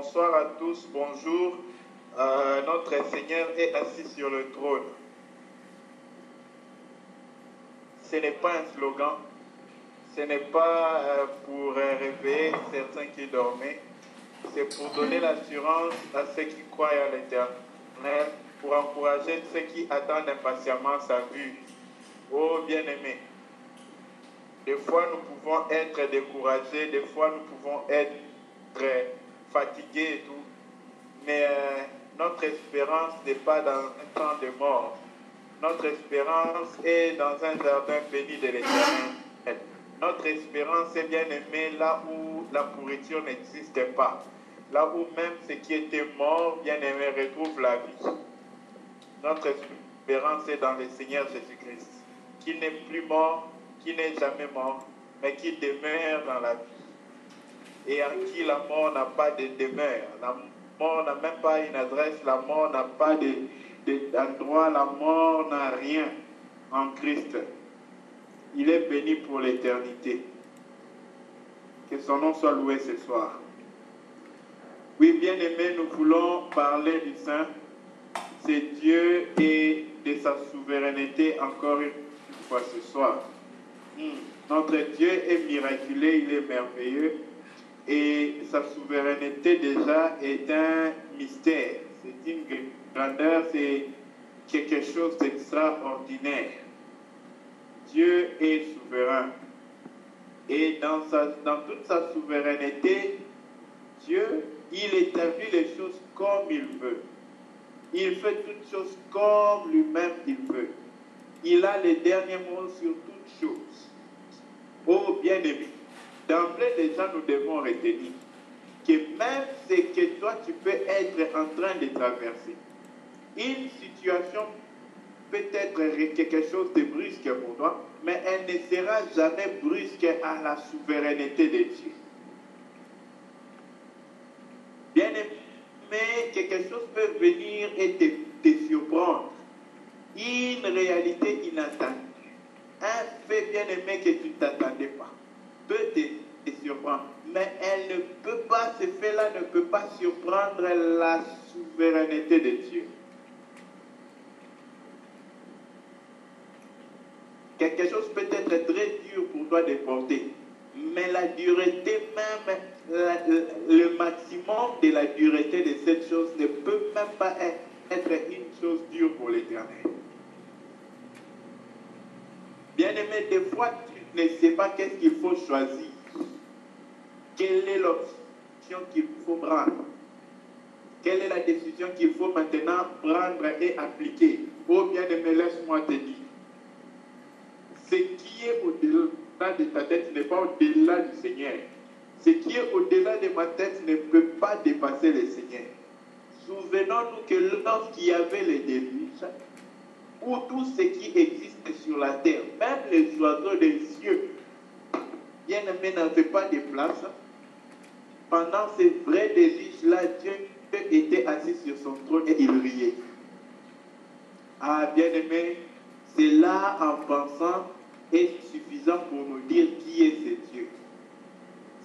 Bonsoir à tous, bonjour. Notre Seigneur est assis sur le trône. Ce n'est pas un slogan, ce n'est pas pour réveiller certains qui dormaient, c'est pour donner l'assurance à ceux qui croient à l'Éternel, pour encourager ceux qui attendent impatiemment sa vue. Oh bien-aimés, des fois nous pouvons être découragés, des fois nous pouvons être fatigués et tout, mais notre espérance n'est pas dans un temps de mort. Notre espérance est dans un jardin béni de l'Éternel. Notre espérance est bien aimée là où la pourriture n'existe pas. Là où même ce qui était mort, bien aimé, retrouve la vie. Notre espérance est dans le Seigneur Jésus-Christ, qui n'est plus mort, qui n'est jamais mort, mais qui demeure dans la vie. Et en qui la mort n'a pas de demeure. La mort n'a même pas une adresse, la mort n'a pas d'endroit, la mort n'a rien en Christ. Il est béni pour l'éternité. Que son nom soit loué ce soir. Oui, bien-aimés, nous voulons parler du Saint, c'est Dieu et de sa souveraineté encore une fois ce soir. Notre Dieu est miraculeux, il est merveilleux et sa souveraineté déjà est un mystère. C'est une grandeur, c'est quelque chose d'extraordinaire. Dieu est souverain et dans toute sa souveraineté, Dieu, il établit les choses comme il veut. Il fait toutes choses comme lui-même il veut. Il a les derniers mots sur toutes choses. Oh bien-aimé, d'emblée déjà nous devons retenir que même ce que toi tu peux être en train de traverser, une situation peut être quelque chose de brusque pour toi, mais elle ne sera jamais brusque à la souveraineté de Dieu. Bien-aimé, quelque chose peut venir et te surprendre. Une réalité inattendue. Un fait bien-aimé que tu ne t'attendais pas peut te surprendre. Mais elle ne peut pas, ce fait-là ne peut pas surprendre la souveraineté de Dieu. Quelque chose peut être très dur pour toi de porter, mais la dureté même, le maximum de la dureté de cette chose ne peut même pas être une chose dure pour l'Éternel. Bien-aimé, des fois, tu ne sais pas qu'est-ce qu'il faut choisir. Quelle est l'option qu'il faut prendre? Quelle est la décision qu'il faut maintenant prendre et appliquer? Oh bien-aimé, laisse-moi te dire. Ce qui est au-delà de ta tête n'est pas au-delà du Seigneur. Ce qui est au-delà de ma tête ne peut pas dépasser le Seigneur. Souvenons-nous que lorsqu'il y avait les déluges, où tout ce qui existe sur la terre, même les oiseaux des cieux, bien-aimés, n'avaient pas de place. Pendant ces vrais déluges-là, Dieu était assis sur son trône et il riait. Ah, bien-aimés, c'est là, en pensant, est suffisant pour nous dire qui est ce Dieu.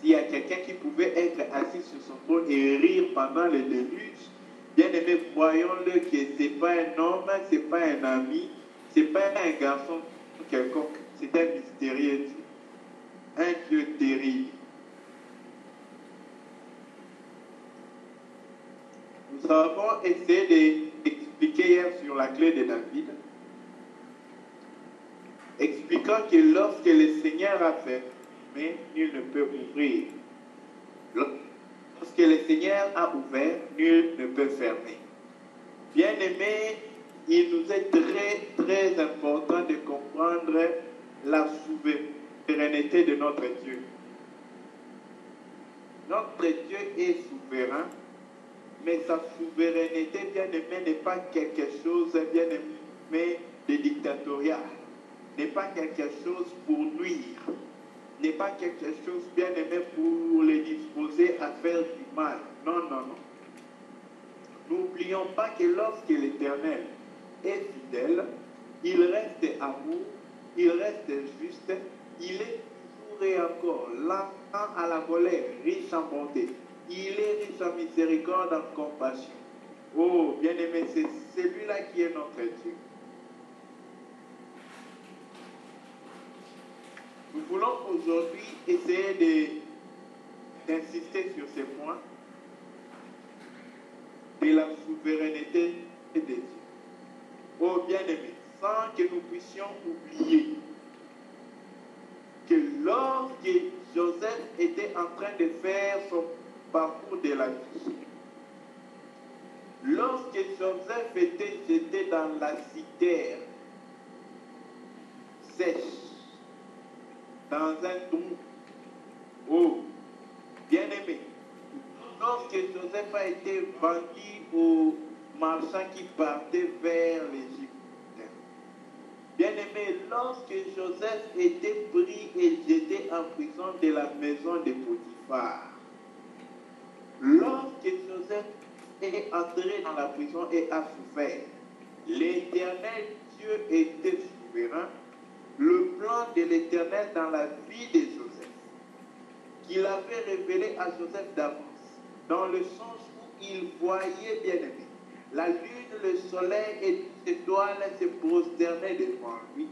S'il y a quelqu'un qui pouvait être assis sur son trône et rire pendant le déluge, bien-aimés, voyons-le que ce n'est pas un homme, ce n'est pas un ami, ce n'est pas un garçon quelconque, c'est un mystérieux Dieu. Un Dieu terrible. Nous avons essayé d'expliquer hier sur la clé de David, expliquant que lorsque le Seigneur a fermé, nul ne peut ouvrir. Lorsque le Seigneur a ouvert, nul ne peut fermer. Bien-aimés, il nous est très, très important de comprendre la souveraineté de notre Dieu. Notre Dieu est souverain, mais sa souveraineté, bien-aimé, n'est pas quelque chose, bien-aimé, de dictatorial. N'est pas quelque chose pour nuire, n'est pas quelque chose bien aimé pour les disposer à faire du mal. Non, non, non. N'oublions pas que lorsque l'Éternel est fidèle, il reste amour, il reste juste, il est toujours et encore lent à la colère, riche en bonté. Il est riche en miséricorde, en compassion. Oh, bien-aimé, c'est celui-là qui est notre Dieu. Nous voulons aujourd'hui essayer d'insister sur ces points de la souveraineté de Dieu. Oh, bien-aimé, sans que nous puissions oublier que lorsque Joseph était en train de faire son parcours de la vie, lorsque Joseph était jeté dans la citerne sèche, dans un trou, oh, bien-aimé, lorsque Joseph a été vendu aux marchands qui partaient vers l'Égypte, bien-aimé, lorsque Joseph était pris et jeté en prison de la maison de Potiphar, lorsque Joseph est entré dans la prison et a souffert, l'Éternel Dieu était souverain. Le plan de l'Éternel dans la vie de Joseph, qu'il avait révélé à Joseph d'avance, dans le sens où il voyait, bien-aimé, la lune, le soleil et les étoiles se prosternaient devant lui.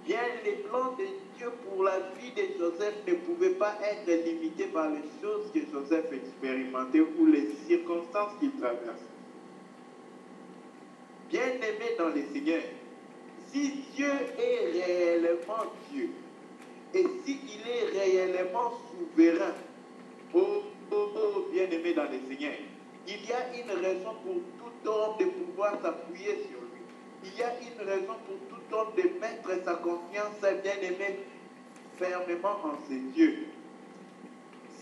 Bien, les plans de Dieu pour la vie de Joseph ne pouvaient pas être limités par les choses que Joseph expérimentait ou les circonstances qu'il traversait. Bien-aimé dans le Seigneur, si Dieu est réellement Dieu, et s'il est réellement souverain, oh, bien-aimé dans le Seigneur, il y a une raison pour tout homme de pouvoir s'appuyer sur lui. Il y a une raison pour tout homme de mettre sa confiance, bien-aimé, fermement en ses dieux.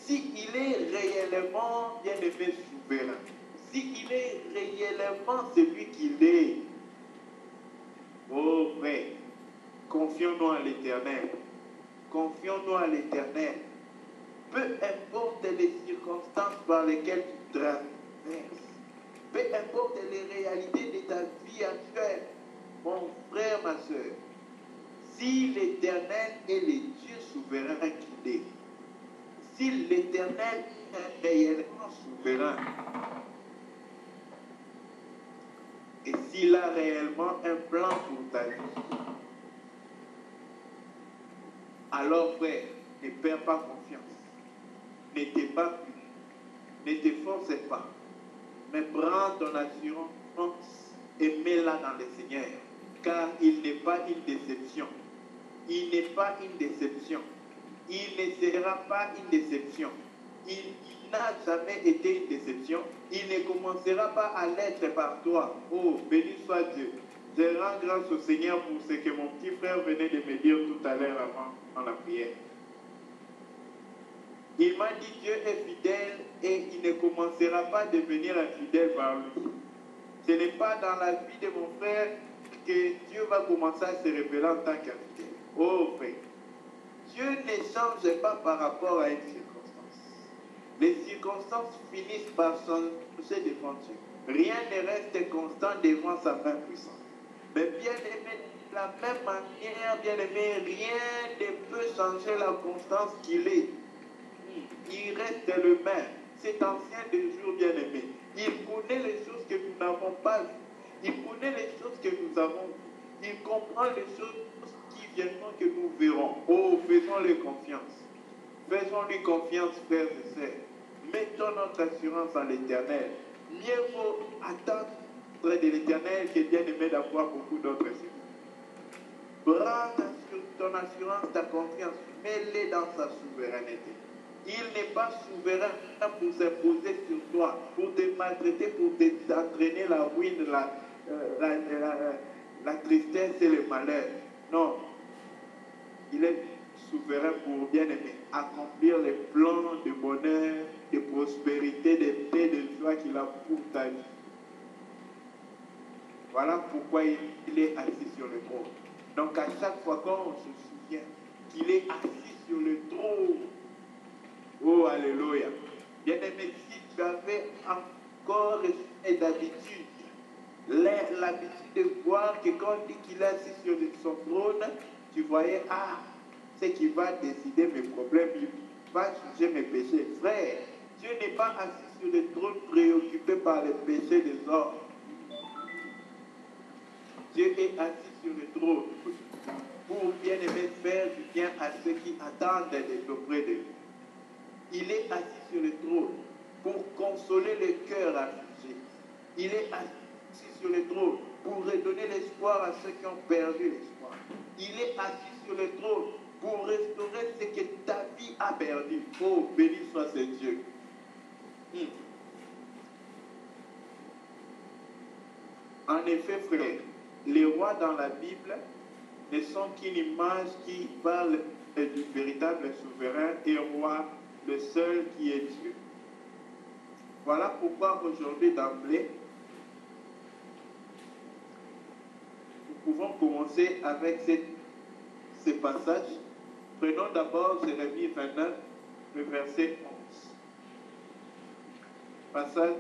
S'il est réellement, bien-aimé, souverain, s'il est réellement celui qu'il est, oh frère, confions-nous à l'Éternel. Confions-nous à l'Éternel. Peu importe les circonstances par lesquelles tu traverses, peu importe les réalités de ta vie actuelle, mon frère, ma soeur, si l'Éternel est le Dieu souverain qu'il est, si l'Éternel est réellement souverain, et s'il a réellement un plan pour ta vie, alors frère, ne perds pas confiance. Ne t'ébats plus. Ne t'efforce pas. Mais prends ton assurance et mets-la dans le Seigneur. Car il n'est pas une déception. Il n'est pas une déception. Il ne sera pas une déception. Il n'a jamais été une déception. Il ne commencera pas à l'être par toi. Oh, béni soit Dieu. Je rends grâce au Seigneur pour ce que mon petit frère venait de me dire tout à l'heure avant en la prière. Il m'a dit Dieu est fidèle et il ne commencera pas à devenir infidèle par lui. Ce n'est pas dans la vie de mon frère que Dieu va commencer à se révéler en tant qu'infidèle. Oh frère, Dieu ne change pas par rapport à une circonstance. Les circonstances finissent par changer devant Dieu. Rien ne reste constant devant sa main puissante. Mais bien aimé, de la même manière, bien aimé, rien ne peut changer la constance qu'il est. Il reste le même, cet ancien des jours bien-aimé. Il connaît les choses que nous n'avons pas vues. Il connaît les choses que nous avons vues. Il comprend les choses qui viendront que nous verrons. Oh, faisons-lui confiance. Faisons-lui confiance, frères et sœurs. Mettons notre assurance en l'Éternel. Mieux vaut attendre de l'Éternel que bien-aimé d'avoir beaucoup d'autres choses. Prends ton assurance, ta confiance. Mets-les dans sa souveraineté. Il n'est pas souverain pour s'imposer sur toi, pour te maltraiter, pour t'entraîner la ruine, la tristesse et le malheur. Non. Il est souverain pour bien-aimer, accomplir les plans de bonheur, de prospérité, de paix, de joie qu'il a pour ta vie. Voilà pourquoi il est assis sur le trône. Donc à chaque fois qu'on se souvient qu'il est assis sur le trône, oh, alléluia. Bien-aimé, si tu avais encore d'habitude, l'habitude de voir que quand on dit qu'il est assis sur son trône, tu voyais, c'est qui va décider mes problèmes, il va juger mes péchés. Frère, Dieu n'est pas assis sur le trône préoccupé par les péchés des hommes. Dieu est assis sur le trône pour bien aimer faire du bien à ceux qui attendent auprès de lui. Il est assis sur le trône pour consoler le cœur affligé. Il est assis sur le trône pour redonner l'espoir à ceux qui ont perdu l'espoir. Il est assis sur le trône pour restaurer ce que ta vie a perdu. Oh, béni soit ce Dieu. En effet, frère, les rois dans la Bible ne sont qu'une image qui parle du véritable souverain et roi, le seul qui est Dieu. Voilà pourquoi aujourd'hui d'emblée, nous pouvons commencer avec ce passage. Prenons d'abord Jérémie 29, le verset 11. Passage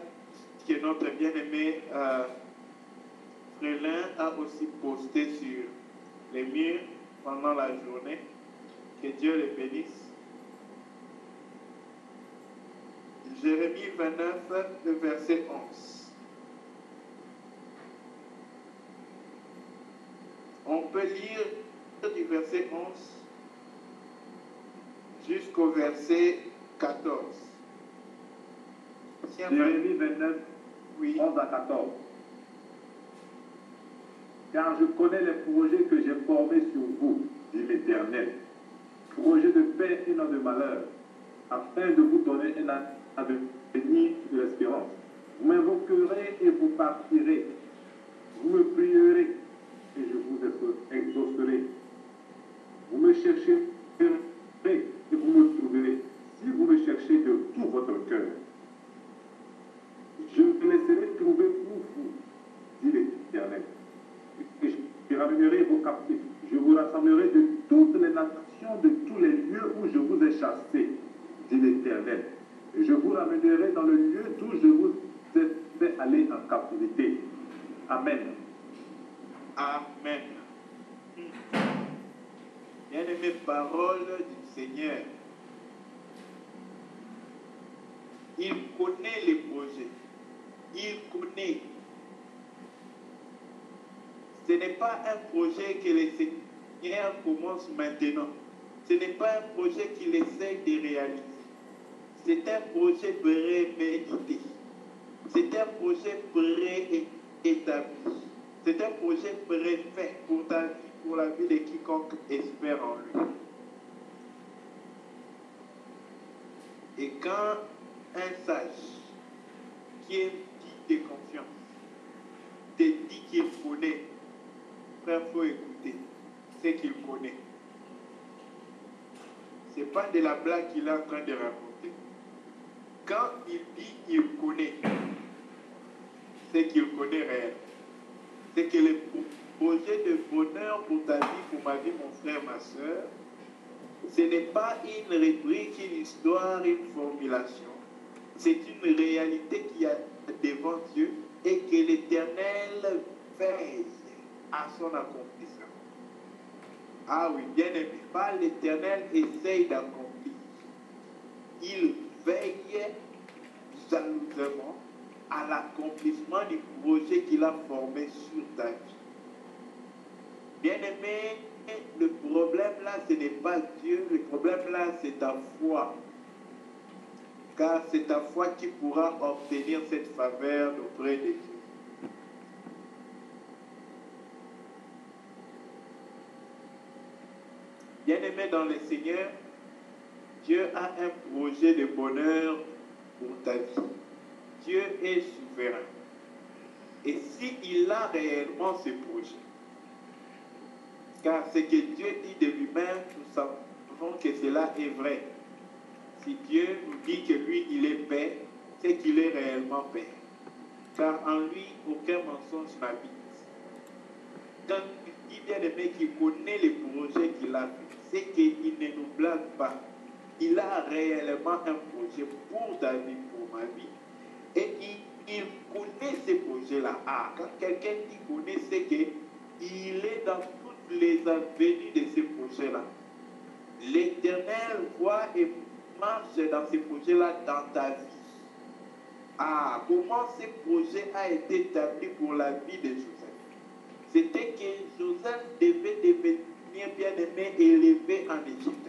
que notre bien-aimé Frélin a aussi posté sur les murs pendant la journée. Que Dieu les bénisse. Jérémie 29, le verset 11. On peut lire du verset 11 jusqu'au verset 14. Jérémie 29, oui. 11 à 14. Car je connais les projets que j'ai formés sur vous, dit l'Éternel. Projets de paix et non de malheur, afin de vous donner un avenir de l'espérance. Vous m'invoquerez et vous partirez. Vous me prierez et je vous exaucerai. Vous me chercherez et vous me trouverez, si vous me cherchez de tout votre cœur. Je me laisserai trouver pour vous, dit l'Éternel. Et je ramènerai vos captifs. Je vous rassemblerai de toutes les nations, de tous les lieux où je vous ai chassés, dit l'Éternel. Et je vous ramènerai dans le lieu d'où je vous ai fait aller en captivité. Amen. Amen. Bien-aimées paroles du Seigneur. Il connaît les projets. Il connaît. Ce n'est pas un projet que le Seigneur commence maintenant. Ce n'est pas un projet qu'il essaie de réaliser. C'est un projet prémédité. C'est un projet préétabli. C'est un projet préfait pour ta vie, pour la vie de quiconque espère en lui. Et quand un sage qui est digne de confiance te dit qu'il connaît, frère, il faut écouter ce qu'il connaît. Ce n'est pas de la blague qu'il est en train de raconter. Quand il dit qu'il connaît, c'est qu'il connaît réellement. C'est que le projet de bonheur pour ta vie, pour ma vie, mon frère, ma soeur, ce n'est pas une rubrique, une histoire, une formulation. C'est une réalité qui est devant Dieu et que l'Éternel veille à son accomplissement. Ah oui, bien aimé, pas l'Éternel essaye d'accomplir. Il veille jalousement à l'accomplissement du projet qu'il a formé sur ta vie. Bien-aimé, le problème là, ce n'est pas Dieu, le problème là, c'est ta foi. Car c'est ta foi qui pourra obtenir cette faveur auprès de Dieu. Bien-aimé dans le Seigneur, Dieu a un projet de bonheur pour ta vie. Dieu est souverain. Et s'il a réellement ce projet, car ce que Dieu dit de lui-même, nous savons que cela est vrai. Si Dieu nous dit que lui, il est Père, c'est qu'il est réellement Père. Car en lui, aucun mensonge n'habite. Quand il dit bien aimé qu'il connaît les projets qu'il a fait, c'est qu'il ne nous blague pas. Il a réellement un projet pour ta vie, pour ma vie. Et il connaît ces projets-là. Ah, quand quelqu'un dit connaît, c'est qu'il est dans toutes les avenues de ces projets-là. L'Éternel voit et marche dans ces projets-là dans ta vie. Ah, comment ce projet a été établi pour la vie de Joseph? C'était que Joseph devait devenir bien-aimé et élevé en Égypte.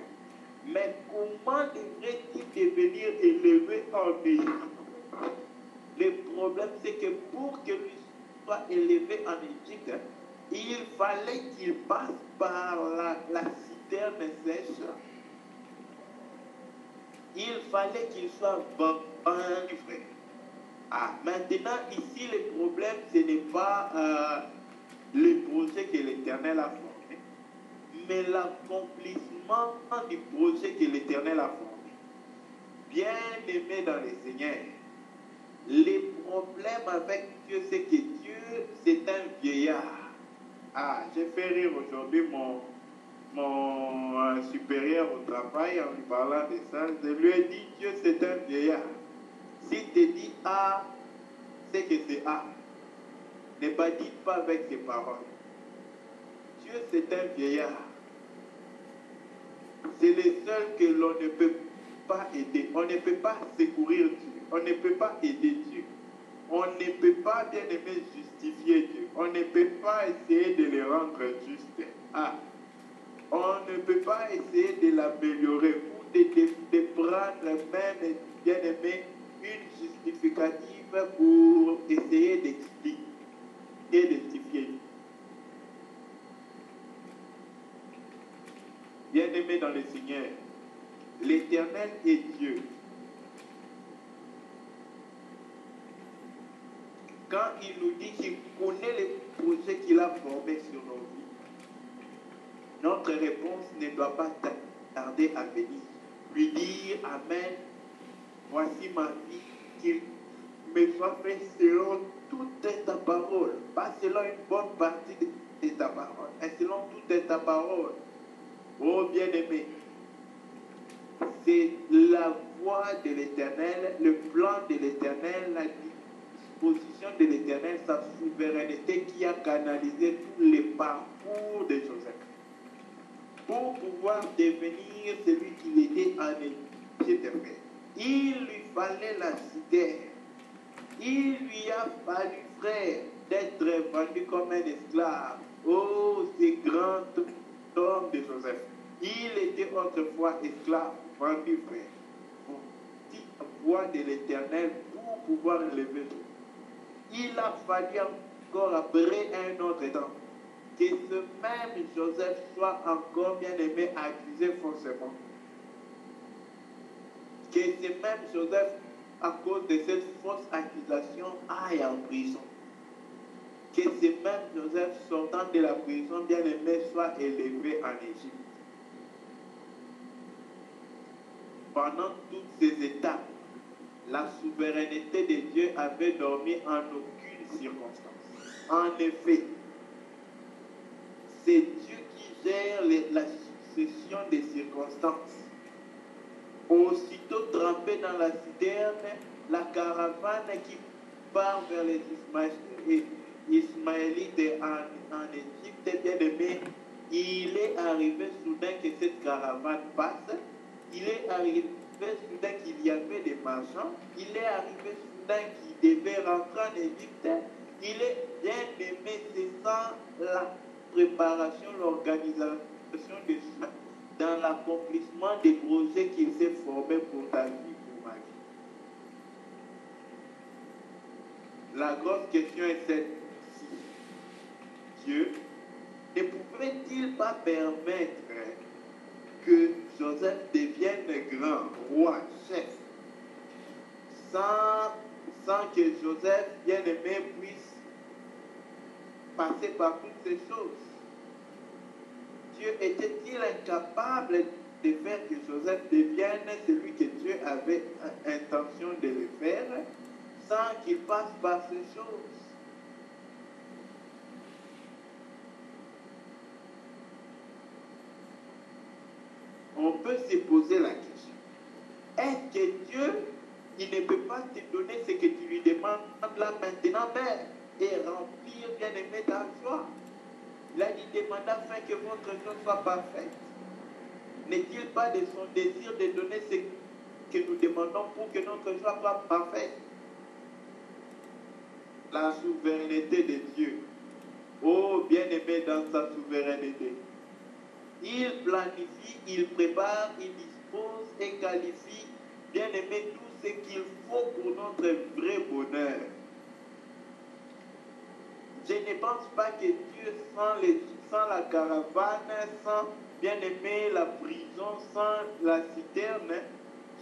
Mais comment devrait-il devenir élevé en Égypte? Le problème, c'est que pour que lui soit élevé en Égypte, il fallait qu'il passe par la citerne sèche. Il fallait qu'il soit livré. Ah, maintenant, ici, le problème, ce n'est pas le projet que l'Éternel a formé, mais l'accomplissement du projet que l'Éternel a formé. Bien aimé dans le Seigneur, les problèmes avec Dieu, c'est que Dieu, c'est un vieillard. Ah, j'ai fait rire aujourd'hui mon supérieur au travail en lui parlant de ça. Je lui ai dit, Dieu, c'est un vieillard. S'il te dit A, c'est que c'est A. Ne badine pas avec ses paroles. Dieu, c'est un vieillard. C'est le seul que l'on ne peut pas aider. On ne peut pas secourir Dieu. On ne peut pas aider Dieu. On ne peut pas, bien aimé, justifier Dieu. On ne peut pas essayer de le rendre juste. Ah, on ne peut pas essayer de l'améliorer ou de prendre même, bien aimé, une justificative pour essayer d'expliquer et de justifier. Bien aimé dans le Seigneur, l'Éternel est Dieu. Quand il nous dit qu'il connaît les projets qu'il a formés sur nos vies, notre réponse ne doit pas tarder à venir. Lui dire Amen, voici ma vie, qu'il me soit fait selon toute ta parole, pas selon une bonne partie de ta parole, mais selon toute ta parole. Oh bien-aimé, c'est la voie de l'Éternel, le plan de l'Éternel, la disposition de l'Éternel, sa souveraineté qui a canalisé tous les parcours de Joseph pour pouvoir devenir celui qu'il était en Égypte. Il lui fallait la cité. Il lui a fallu, frère, d'être vendu comme un esclave. Oh, ces grands hommes de Joseph. Il était autrefois esclave, vendu, frère. Pour la voix de l'Éternel pour pouvoir élever. Il a fallu encore après un autre temps que ce même Joseph soit encore bien aimé, accusé faussement. Que ce même Joseph, à cause de cette fausse accusation, aille en prison. Que ce même Joseph, sortant de la prison, bien aimé, soit élevé en Égypte. Pendant toutes ces étapes, la souveraineté de Dieu avait dormi en aucune circonstance. En effet, c'est Dieu qui gère la succession des circonstances. Aussitôt trempé dans la citerne, la caravane qui part vers les Ismaélites en Égypte, bien aimé, il est arrivé soudain que cette caravane passe. Il est arrivé soudain qu'il y avait des marchands. Il est arrivé soudain qu'il devait rentrer en Égypte. Il est bien aimé, c'est ça la préparation, l'organisation de ça dans l'accomplissement des projets qu'il s'est formé pour ta vie, pour ma vie. La grosse question est celle-ci. Dieu ne pouvait-il pas permettre que Joseph devienne grand, roi, chef, sans que Joseph, bien-aimé, puisse passer par toutes ces choses? Dieu était-il incapable de faire que Joseph devienne celui que Dieu avait intention de le faire sans qu'il passe par ces choses? On peut se poser la question. Est-ce que Dieu, il ne peut pas te donner ce que tu lui demandes là maintenant même et remplir, bien aimé, ta joie? Là, il demande afin que votre joie soit parfaite. N'est-il pas de son désir de donner ce que nous demandons pour que notre joie soit parfaite? la souveraineté de Dieu. Oh, bien-aimé dans sa souveraineté. Il planifie, il prépare, il dispose et qualifie, bien-aimé, tout ce qu'il faut pour notre vrai bonheur. Je ne pense pas que Dieu, sans la caravane, sans, bien-aimé, la prison, sans la citerne,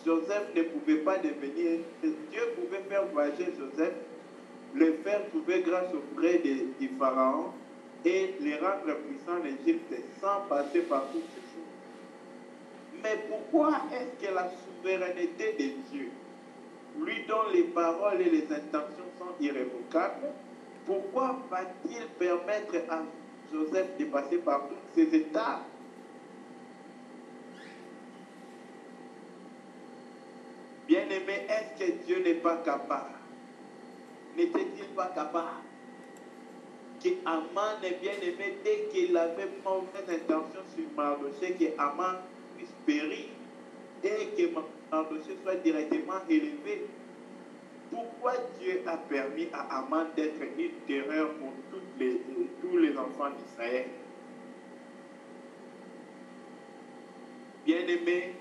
Joseph ne pouvait pas devenir. Dieu pouvait faire voyager Joseph, le faire trouver grâce auprès du Pharaon et les rendre puissants en Égypte sans passer par toutes ces choses. Mais pourquoi est-ce que la souveraineté de Dieu, lui dont les paroles et les intentions sont irrévocables, pourquoi va-t-il permettre à Joseph de passer par toutes ces étapes? Bien-aimé, est-ce que Dieu n'est pas capable? N'était-il pas capable que Aman est bien-aimé dès qu'il avait mauvaise intention sur Mardochée, que Aman puisse périr et que Mardochée soit directement élevé? Pourquoi Dieu a permis à Aman d'être une terreur pour tous les enfants d'Israël? Bien-aimé,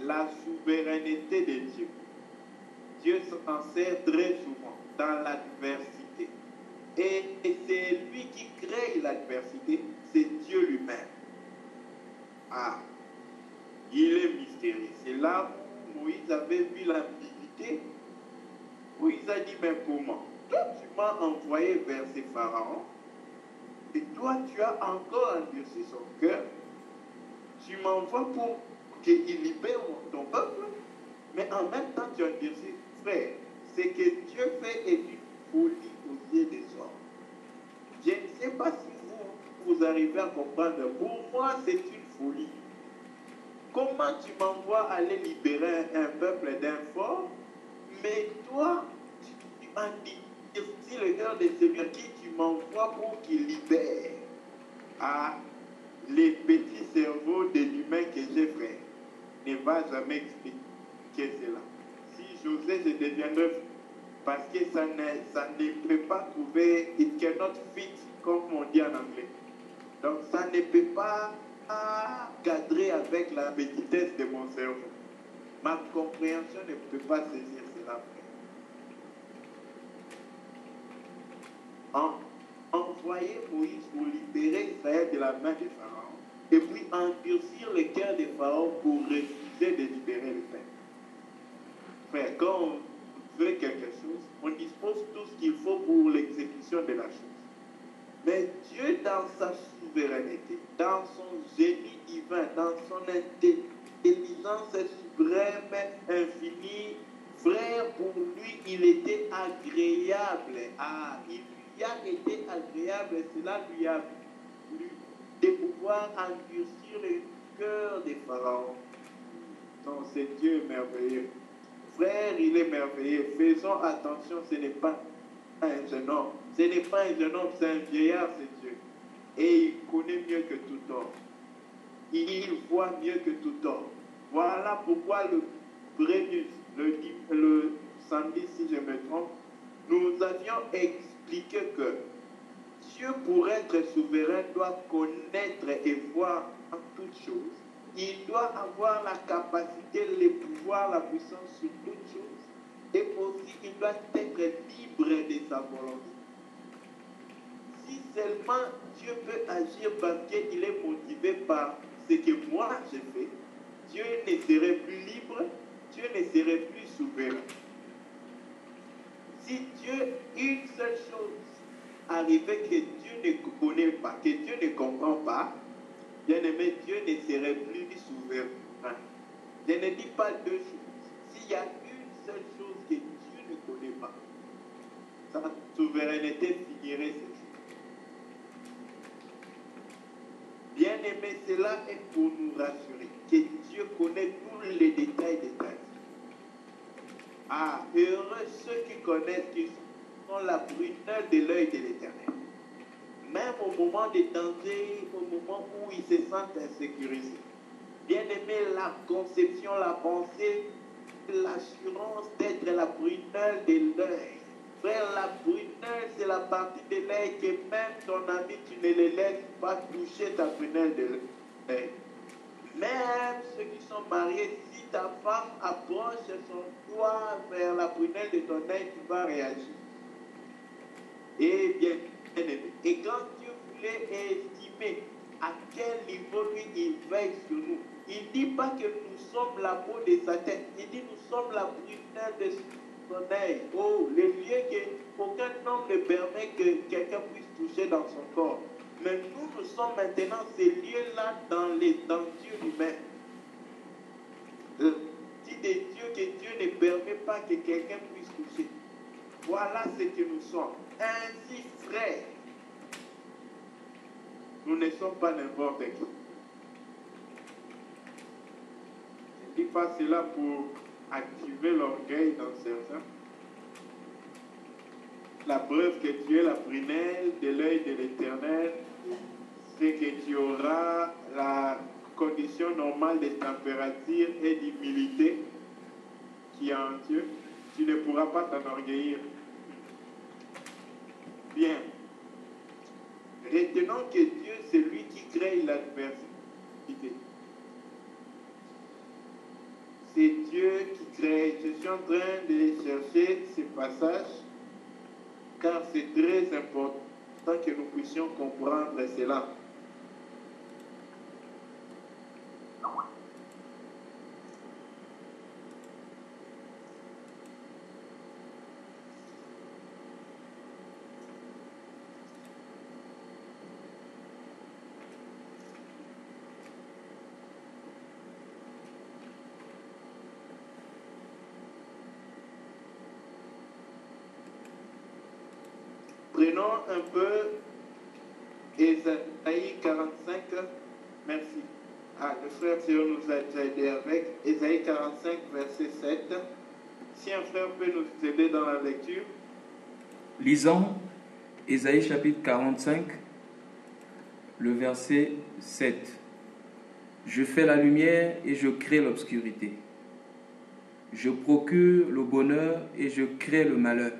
la souveraineté de Dieu. Dieu s'en sert très souvent dans l'adversité. Et c'est lui qui crée l'adversité, c'est Dieu lui-même. Ah, il est mystérieux. C'est là où Moïse avait vu l'ambiguïté. Moïse a dit, mais comment? Toi, tu m'as envoyé vers ces pharaons, et toi, tu as encore endurci son cœur. Tu m'envoies pour qu'il libère ton peuple, mais en même temps, tu endurcis. Frère, ce que Dieu fait est une folie aux yeux des hommes. Je ne sais pas si vous arrivez à comprendre. Pour moi, c'est une folie. Comment tu m'envoies aller libérer un peuple d'un fort, mais toi, tu endurcis le cœur de celui à qui tu m'envoies pour qu'il libère? Ah, les petits cerveaux de l'humain que j'ai fait ne va jamais expliquer cela. Si José se deviendrait, parce que ça ne peut pas trouver, it cannot fit, comme on dit en anglais. Donc ça ne peut pas cadrer avec la petitesse de mon cerveau. Ma compréhension ne peut pas saisir cela. Envoyer Moïse pour libérer Israël de la main des pharaons, et puis endurcir le cœur des pharaons pour refuser de libérer le peuple. Frère, quand on veut quelque chose, on dispose tout ce qu'il faut pour l'exécution de la chose. Mais Dieu, dans sa souveraineté, dans son génie divin, dans son intelligence suprême, infinie, frère, pour lui, il était agréable. Ah, il lui a été agréable, cela lui a plu de pouvoir endurcir le cœur des pharaons. Non, c'est Dieu merveilleux. Frère, il est merveilleux. Faisons attention, ce n'est pas un jeune homme. Ce n'est pas un jeune homme, c'est un vieillard, c'est Dieu. Et il connaît mieux que tout homme. Il voit mieux que tout homme. Voilà pourquoi le prélude, le samedi, si je me trompe, nous avions expliqué que Dieu, pour être souverain, doit connaître et voir en toutes choses. Il doit avoir la capacité, le pouvoir, la puissance sur toutes choses. Et aussi, il doit être libre de sa volonté. Si seulement Dieu peut agir parce qu'il est motivé par ce que moi j'ai fait, Dieu ne serait plus libre, Dieu ne serait plus souverain. Si Dieu, une seule chose arrivait que Dieu ne connaît pas, que Dieu ne comprend pas, bien aimé, Dieu ne serait plus souverain. Je ne dis pas deux choses. S'il y a une seule chose que Dieu ne connaît pas, sa souveraineté finirait cette chose. Bien aimé, cela est pour nous rassurer que Dieu connaît tous les détails de ta vie. Ah, heureux ceux qui connaissent, qui sont la prunelle de l'œil de l'Éternel. Même au moment des dangers, au moment où ils se sentent insécurisés. Bien aimé, la conception, la pensée, l'assurance d'être la prunelle de l'œil. Frère, la prunelle prunelle, c'est la partie de l'œil que même ton ami, tu ne les laisses pas toucher ta prunelle de l'œil. Même ceux qui sont mariés, si ta femme approche son doigt vers la prunelle de ton œil, tu vas réagir. Et bien aimé. Et quand Dieu voulait estimer à quel niveau lui il veille sur nous, il ne dit pas que nous sommes la peau de sa tête, il dit nous sommes la prunelle de son œil. Oh, les lieux qu'aucun homme ne permet que quelqu'un puisse toucher dans son corps. Mais nous sommes maintenant ces lieux-là dans Dieu lui-même. Dit de Dieu que Dieu ne permet pas que quelqu'un puisse toucher. Voilà ce que nous sommes. Ainsi, frères, nous ne sommes pas n'importe qui. Je ne dis pas cela pour activer l'orgueil dans certains. La preuve que tu es la prunelle de l'œil de l'Éternel, c'est que tu auras la condition normale de température et d'humilité qui est en Dieu. Tu ne pourras pas t'enorgueillir. Bien. Retenons que Dieu, c'est lui qui crée l'adversité. C'est Dieu qui crée. Je suis en train de chercher ces passages car c'est très important que nous puissions comprendre cela. Prenons un peu Ésaïe 45. Merci. Le frère Théo nous a déjà aidé avec Ésaïe 45, verset 7. Si un frère peut nous aider dans la lecture. Lisons Ésaïe chapitre 45, le verset 7. Je fais la lumière et je crée l'obscurité. Je procure le bonheur et je crée le malheur.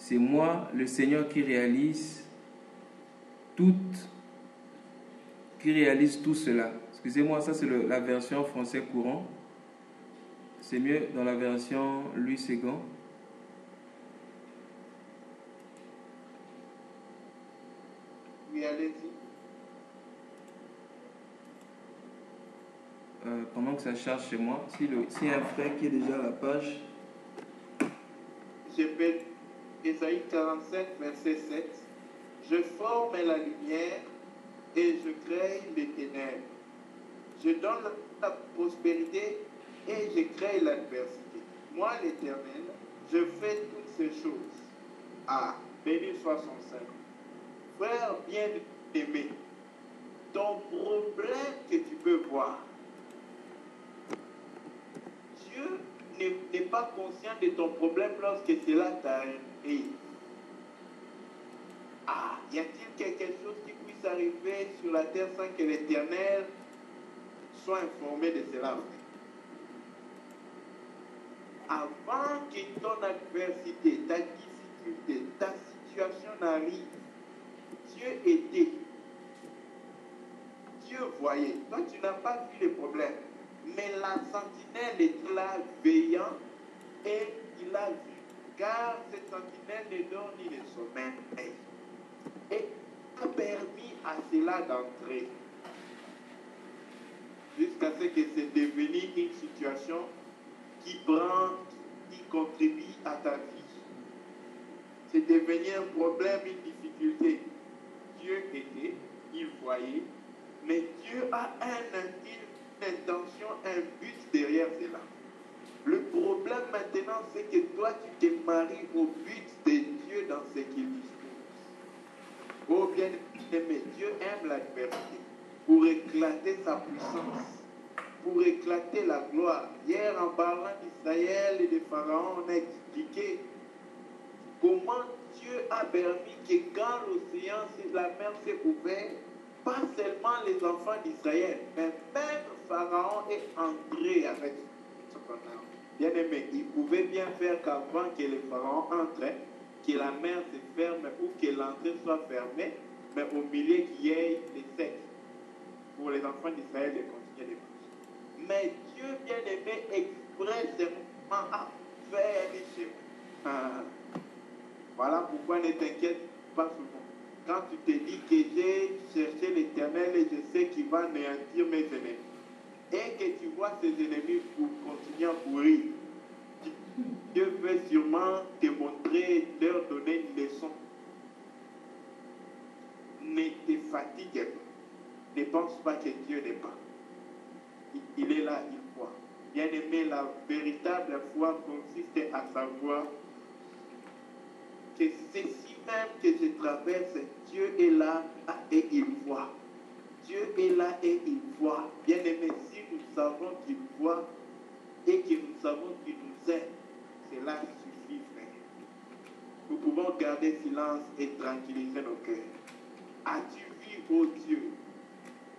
C'est moi, le Seigneur, qui réalise tout cela. Excusez-moi, ça c'est la version français courant. C'est mieux dans la version Louis Ségon. Oui, allez-y. Pendant que ça charge chez moi, si y a un frère qui est déjà à la page. Je peux Ésaïe 47, verset 7. Je forme la lumière et je crée les ténèbres. Je donne la prospérité et je crée l'adversité. Moi, l'Éternel, je fais toutes ces choses. Béni soit son Saint. Frère bien-aimé, ton problème que tu peux voir, Dieu n'est pas conscient de ton problème lorsque cela t'arrive. Y a-t-il quelque chose qui puisse arriver sur la terre sans que l'Éternel soit informé de cela? Avant que ton adversité, ta difficulté, ta situation n'arrive, Dieu était. Dieu voyait. Toi, tu n'as pas vu le problème. Mais la sentinelle est là, veillant, et il a vu. Car cette sentinelle ne dort ni ne sommeille. Et a permis à cela d'entrer. Jusqu'à ce que c'est devenu une situation qui contribue à ta vie. C'est devenu un problème, une difficulté. Dieu était, il voyait, mais Dieu a une intention, un but derrière cela. Le problème maintenant, c'est que toi, tu te maries au but de Dieu dans ce qu'il dispose. Oh bien-aimé, Dieu aime l'adversité pour éclater sa puissance, pour éclater la gloire. Hier, en parlant d'Israël et de Pharaon, on a expliqué comment Dieu a permis que quand l'océan, la mer s'est ouverte, pas seulement les enfants d'Israël, mais même Pharaon est entré avec son arme. Bien aimé, il pouvait bien faire qu'avant que le Pharaon entre, que la mer se ferme ou que l'entrée soit fermée, mais au milieu qu'il y ait les sept pour les enfants d'Israël de continuer de marcher. Mais Dieu bien-aimé expressément a fait les chemins. Voilà pourquoi ne t'inquiète pas souvent. Quand tu te dis que j'ai cherché l'Éternel et je sais qu'il va anéantir mes ennemis, et que tu vois ces ennemis pour continuer à courir, Dieu veut sûrement te montrer, leur donner une leçon. Ne te fatigue pas. Ne pense pas que Dieu n'est pas. Il est là, il voit. Bien aimé, la véritable foi consiste à savoir que ceci même que je traverse, Dieu est là et il voit. Dieu est là et il voit. Bien aimé, si nous savons qu'il voit et que nous savons qu'il nous aime, cela suffit, frère. Nous pouvons garder silence et tranquilliser nos cœurs. As-tu vu, ô Dieu,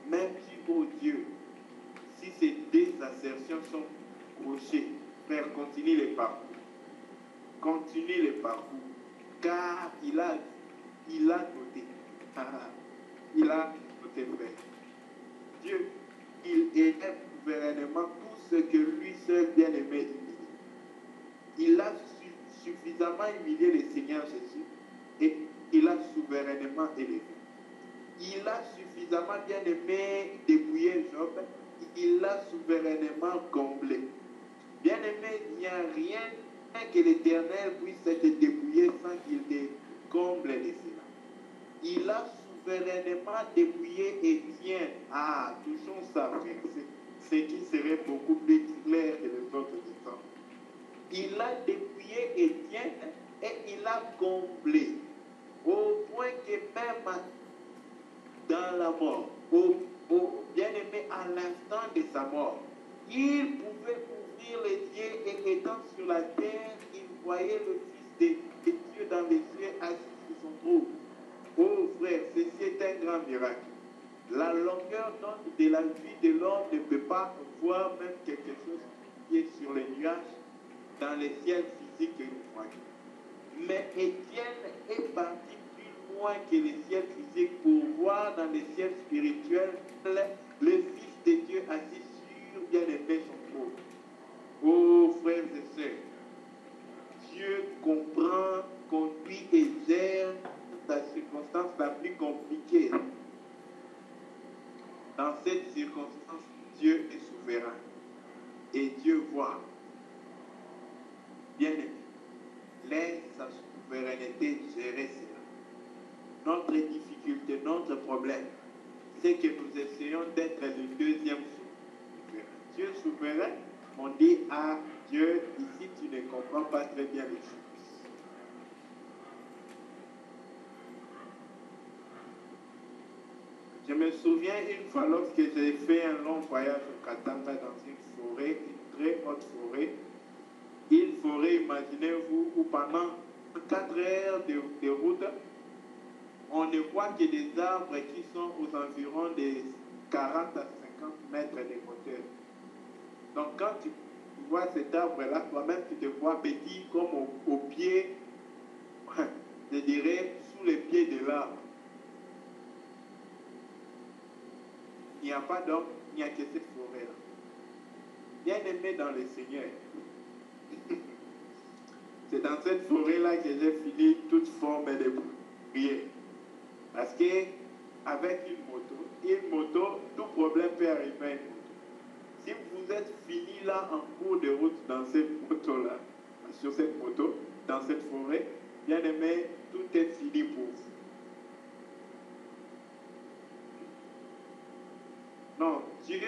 même si, ô Dieu, si ces deux assertions sont crochées, frère, continue le parcours. Continue le parcours. Car il a noté. Il a noté, frère. Dieu, il élève souverainement tout ce que lui seul bien-aimé humilie. Il a suffisamment humilié le Seigneur Jésus et il a souverainement élevé. Il a suffisamment bien-aimé dépouillé Job, il l'a souverainement comblé. Bien-aimé, il n'y a rien que l'Éternel puisse te dépouiller sans qu'il te comble de cela. Il a souverainement dépouillé Étienne. Touchons ça, frère. Ce qui serait beaucoup plus clair que les autres exemples. Il a dépouillé Étienne et il a comblé. Au point que même dans la mort, bien-aimé, à l'instant de sa mort, il pouvait ouvrir les yeux et étant sur la terre, il voyait le Fils de Dieu dans les cieux assis sur son trône. Oh frère, ceci est un grand miracle. La longueur d'onde de la vie de l'homme ne peut pas voir même quelque chose qui est sur les nuages dans les ciels physiques que nous voyons. Mais Étienne est parti plus loin que les ciels physiques pour voir dans les ciels spirituels le Fils de Dieu assis sur bien-aimé son trône. Oh frères et sœurs, Dieu comprend, conduit et gère la circonstance la plus compliquée. Dans cette circonstance, Dieu est souverain et Dieu voit. Bien-aimé, laisse sa souveraineté gérer cela. Notre difficulté, notre problème, c'est que nous essayons d'être le deuxième souverain. Dieu souverain, on dit à Dieu, ici tu ne comprends pas très bien les choses. Je me souviens une fois lorsque j'ai fait un long voyage au Katanga dans une forêt, une très haute forêt. Une forêt, imaginez-vous, où pendant 4 heures de route, on ne voit que des arbres qui sont aux environs de 40 à 50 mètres de hauteur. Donc quand tu vois cet arbre-là, toi-même tu te vois petit comme au pied, je dirais, sous les pieds de l'arbre. Il n'y a pas d'homme, il n'y a que cette forêt-là. Bien aimé dans le Seigneur. C'est dans cette forêt-là que j'ai fini toute forme de prière. Parce que avec une moto, tout problème peut arriver à une moto. Si vous êtes fini là en cours de route dans cette moto-là, sur cette moto, dans cette forêt, bien aimé, tout est fini pour vous. Non, Dieu,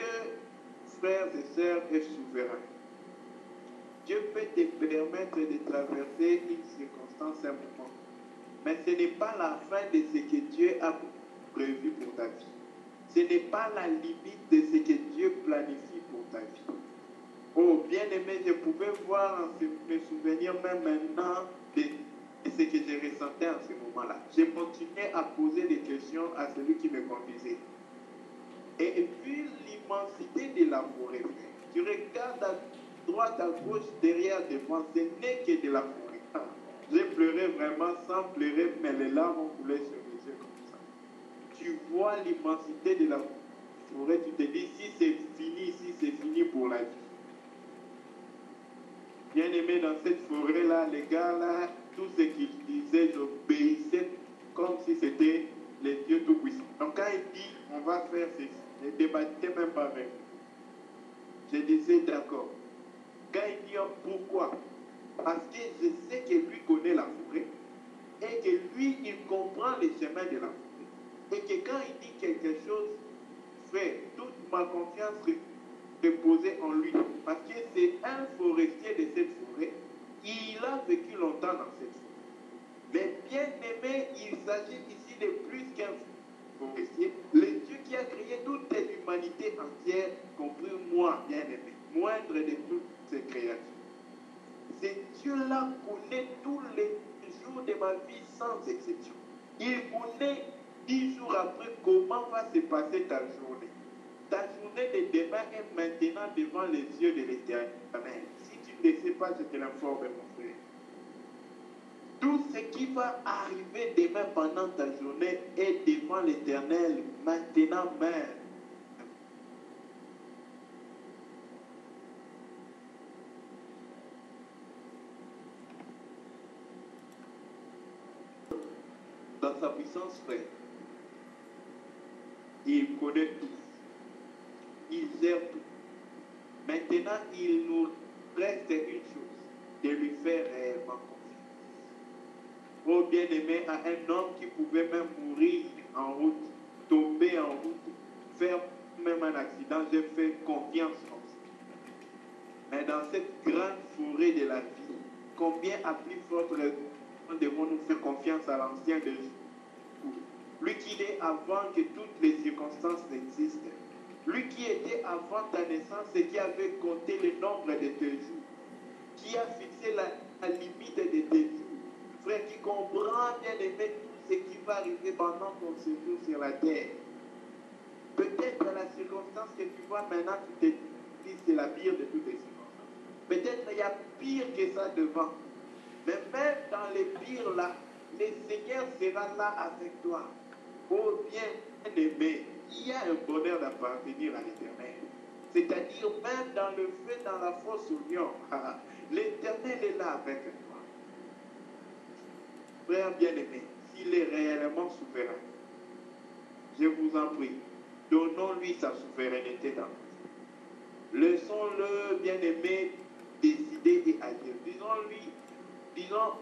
frères et sœurs, est souverain. Dieu peut te permettre de traverser une circonstance un moment. Mais ce n'est pas la fin de ce que Dieu a prévu pour ta vie. Ce n'est pas la limite de ce que Dieu planifie pour ta vie. Oh, bien-aimé, je pouvais voir, me souvenir même maintenant de ce que je ressentais en ce moment-là. Je continuais à poser des questions à celui qui me conduisait. Et vu l'immensité de la forêt, tu regardes à droite, à gauche, derrière, devant, ce n'est que de la forêt. J'ai pleuré vraiment sans pleurer, mais les larmes ont coulé sur les yeux comme ça. Tu vois l'immensité de la forêt, tu te dis, si c'est fini pour la vie. Bien aimé, dans cette forêt-là, les gars-là, tout ce qu'ils disaient, j'obéissais comme si c'était les dieux tout-puissants. Donc quand il dit, on va faire ceci, je ne débattais même pas avec lui. Je disais d'accord. Quand il dit pourquoi, parce que je sais que lui connaît la forêt et que lui, il comprend les chemins de la forêt. Et que quand il dit quelque chose, frère, toute ma confiance reposée en lui. Parce que c'est un forestier de cette forêt. Il a vécu longtemps dans cette forêt. Mais bien aimé, il s'agit ici de plus qu'un forestier. Le Dieu qui a créé toute l'humanité entière, compris moi, bien aimé, moindre de toutes ces créatures. Ce Dieu-là connaît tous les jours de ma vie sans exception. Il connaît 10 jours après comment va se passer ta journée. Ta journée de demain est maintenant devant les yeux de l'Éternel. Si tu ne sais pas, je te l'informe, mon frère. Tout ce qui va arriver demain pendant ta journée est devant l'Éternel maintenant même. Dans sa puissance, frère, il connaît tout. Il gère tout. Maintenant, il nous reste une chose, de lui faire réellement confiance. Oh bien-aimé, à un homme qui pouvait même mourir en route, tomber en route, faire même un accident, j'ai fait confiance en ça. Mais dans cette grande forêt de la vie, combien à plus forte raison devons-nous faire confiance à l'ancien de jours? Lui qui est avant que toutes les circonstances n'existent. Lui qui était avant ta naissance et qui avait compté le nombre de tes jours. Qui a fixé la limite de tes jours. Frère, qui comprend bien aimé tout ce qui va arriver pendant ton séjour sur la terre. Peut-être la circonstance que tu vois maintenant, tu te dis c'est la pire de toutes les circonstances. Peut-être il y a pire que ça devant. Mais même dans les pires là, le Seigneur sera là avec toi. Oh bien-aimé, il y a un bonheur d'appartenir à l'Éternel. C'est-à-dire même dans le feu, dans la fosse au lion, l'Éternel est là avec toi. Frère bien-aimé, s'il est réellement souverain, je vous en prie, donnons-lui sa souveraineté dans nous. Laissons-le, bien-aimé, décider et agir. Disons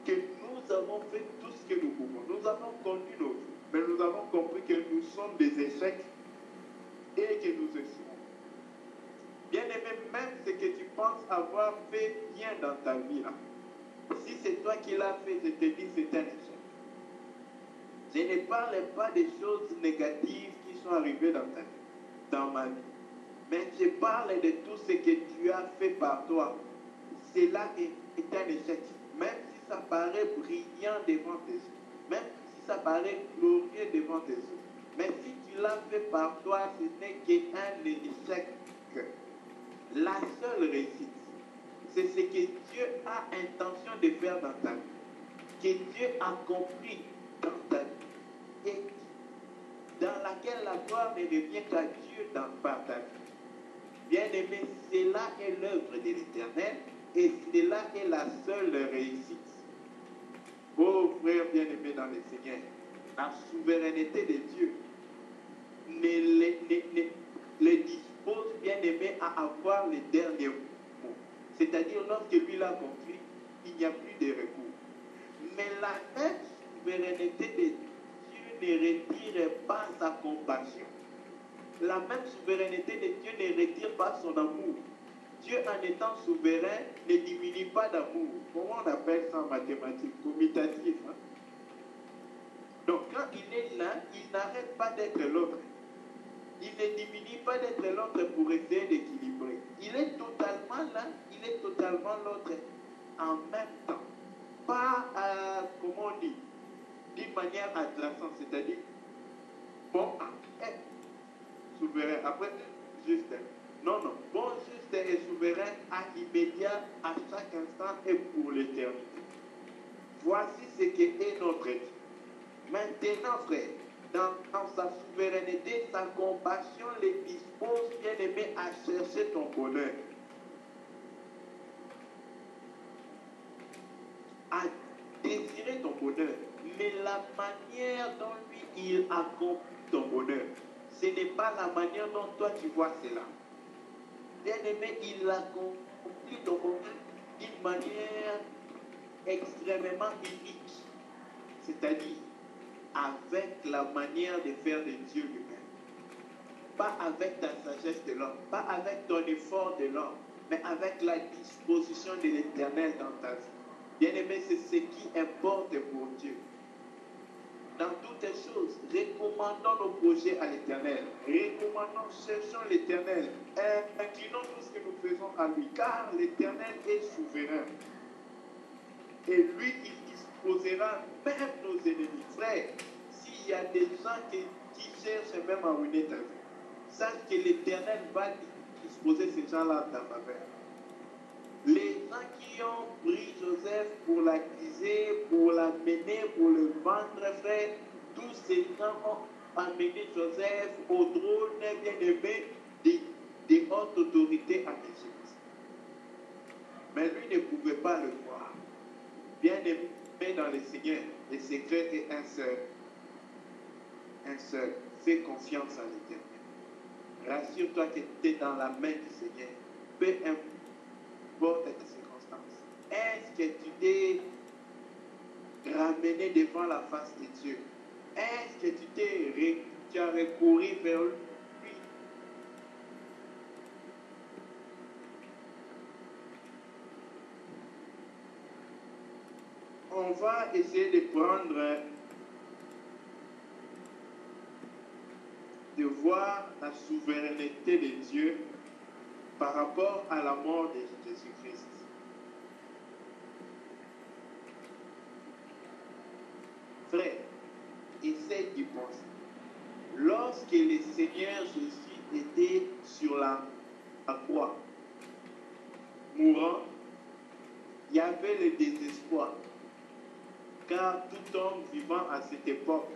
que nous avons fait tout ce que nous pouvons. Nous avons connu nos vies, mais nous avons compris que nous sommes des échecs et que nous échouons. Bien-aimé, même ce que tu penses avoir fait bien dans ta vie, là, si c'est toi qui l'as fait, je te dis c'est un échec. Je ne parle pas des choses négatives qui sont arrivées dans ta vie, dans ma vie. Mais je parle de tout ce que tu as fait par toi. Cela est un échec. Même si ça paraît brillant devant tes yeux. Même si ça paraît glorieux devant tes yeux. Mais si tu l'as fait par toi, ce n'est qu'un échec. La seule réussite, c'est ce que Dieu a intention de faire dans ta vie. Que Dieu a compris dans ta vie. Et dans laquelle la gloire ne revient qu'à Dieu par ta vie. Bien-aimé, cela est l'œuvre de l'Éternel et cela est la seule réussite. Oh frère bien-aimé dans le Seigneur, la souveraineté de Dieu les dispose bien-aimé à avoir les derniers mots. C'est-à-dire lorsque lui l'a compris, il n'y a plus de recours. Mais la même souveraineté de Dieu ne retire pas sa compassion. La même souveraineté de Dieu ne retire pas son amour. Dieu, en étant souverain, ne diminue pas d'amour. Comment on appelle ça en mathématiques? Commutatif. Hein? Donc, quand il est l'un, il n'arrête pas d'être l'autre. Il ne diminue pas d'être l'autre pour essayer d'équilibrer. Il est totalement l'un, il est totalement l'autre en même temps. Pas, comment on dit, d'une manière adjacente, c'est-à-dire, bon, souverain, après, juste. Non, non. Bon, juste et souverain à immédiat, à chaque instant et pour l'éternité. Voici ce qu'est notre Dieu. Maintenant, frère, dans sa souveraineté, sa compassion les dispose, bien-aimé, à chercher ton bonheur, à désirer ton bonheur. Mais la manière dont lui, il accomplit ton bonheur, ce n'est pas la manière dont toi tu vois cela. Bien-aimé, il accomplit ton bonheur d'une manière extrêmement unique. C'est-à-dire avec la manière de faire de Dieu lui-même. Pas avec ta sagesse de l'homme, pas avec ton effort de l'homme, mais avec la disposition de l'Éternel dans ta vie. Bien-aimé, c'est ce qui importe pour Dieu. Dans toutes les choses, recommandons nos projets à l'Éternel. Recommandons, cherchons l'Éternel. Inclinons tout ce que nous faisons à lui, car l'Éternel est souverain. Et lui, il disposera même nos ennemis. Frère, s'il y a des gens qui cherchent même à ruiner ta vie, sache que l'Éternel va disposer ces gens-là dans ta faveur. Les gens qui ont pris Joseph pour l'accuser, pour l'amener, pour le vendre, frère, tous ces gens ont amené Joseph au trône bien-aimé des hautes autorités en Égypte. Mais lui ne pouvait pas le voir. Bien-aimé dans le Seigneur, le secret est un seul. Un seul. Fais confiance en l'Éternel. Rassure-toi que tu es dans la main du Seigneur. Peu importe tes circonstances. Est-ce que tu t'es ramené devant la face de Dieu? Est-ce que tu as recouru vers lui? On va essayer de voir la souveraineté de Dieu par rapport à la mort de Jésus-Christ. Frère, essaie d'y penser. Lorsque le Seigneur Jésus était sur la croix, mourant, il y avait le désespoir. Car tout homme vivant à cette époque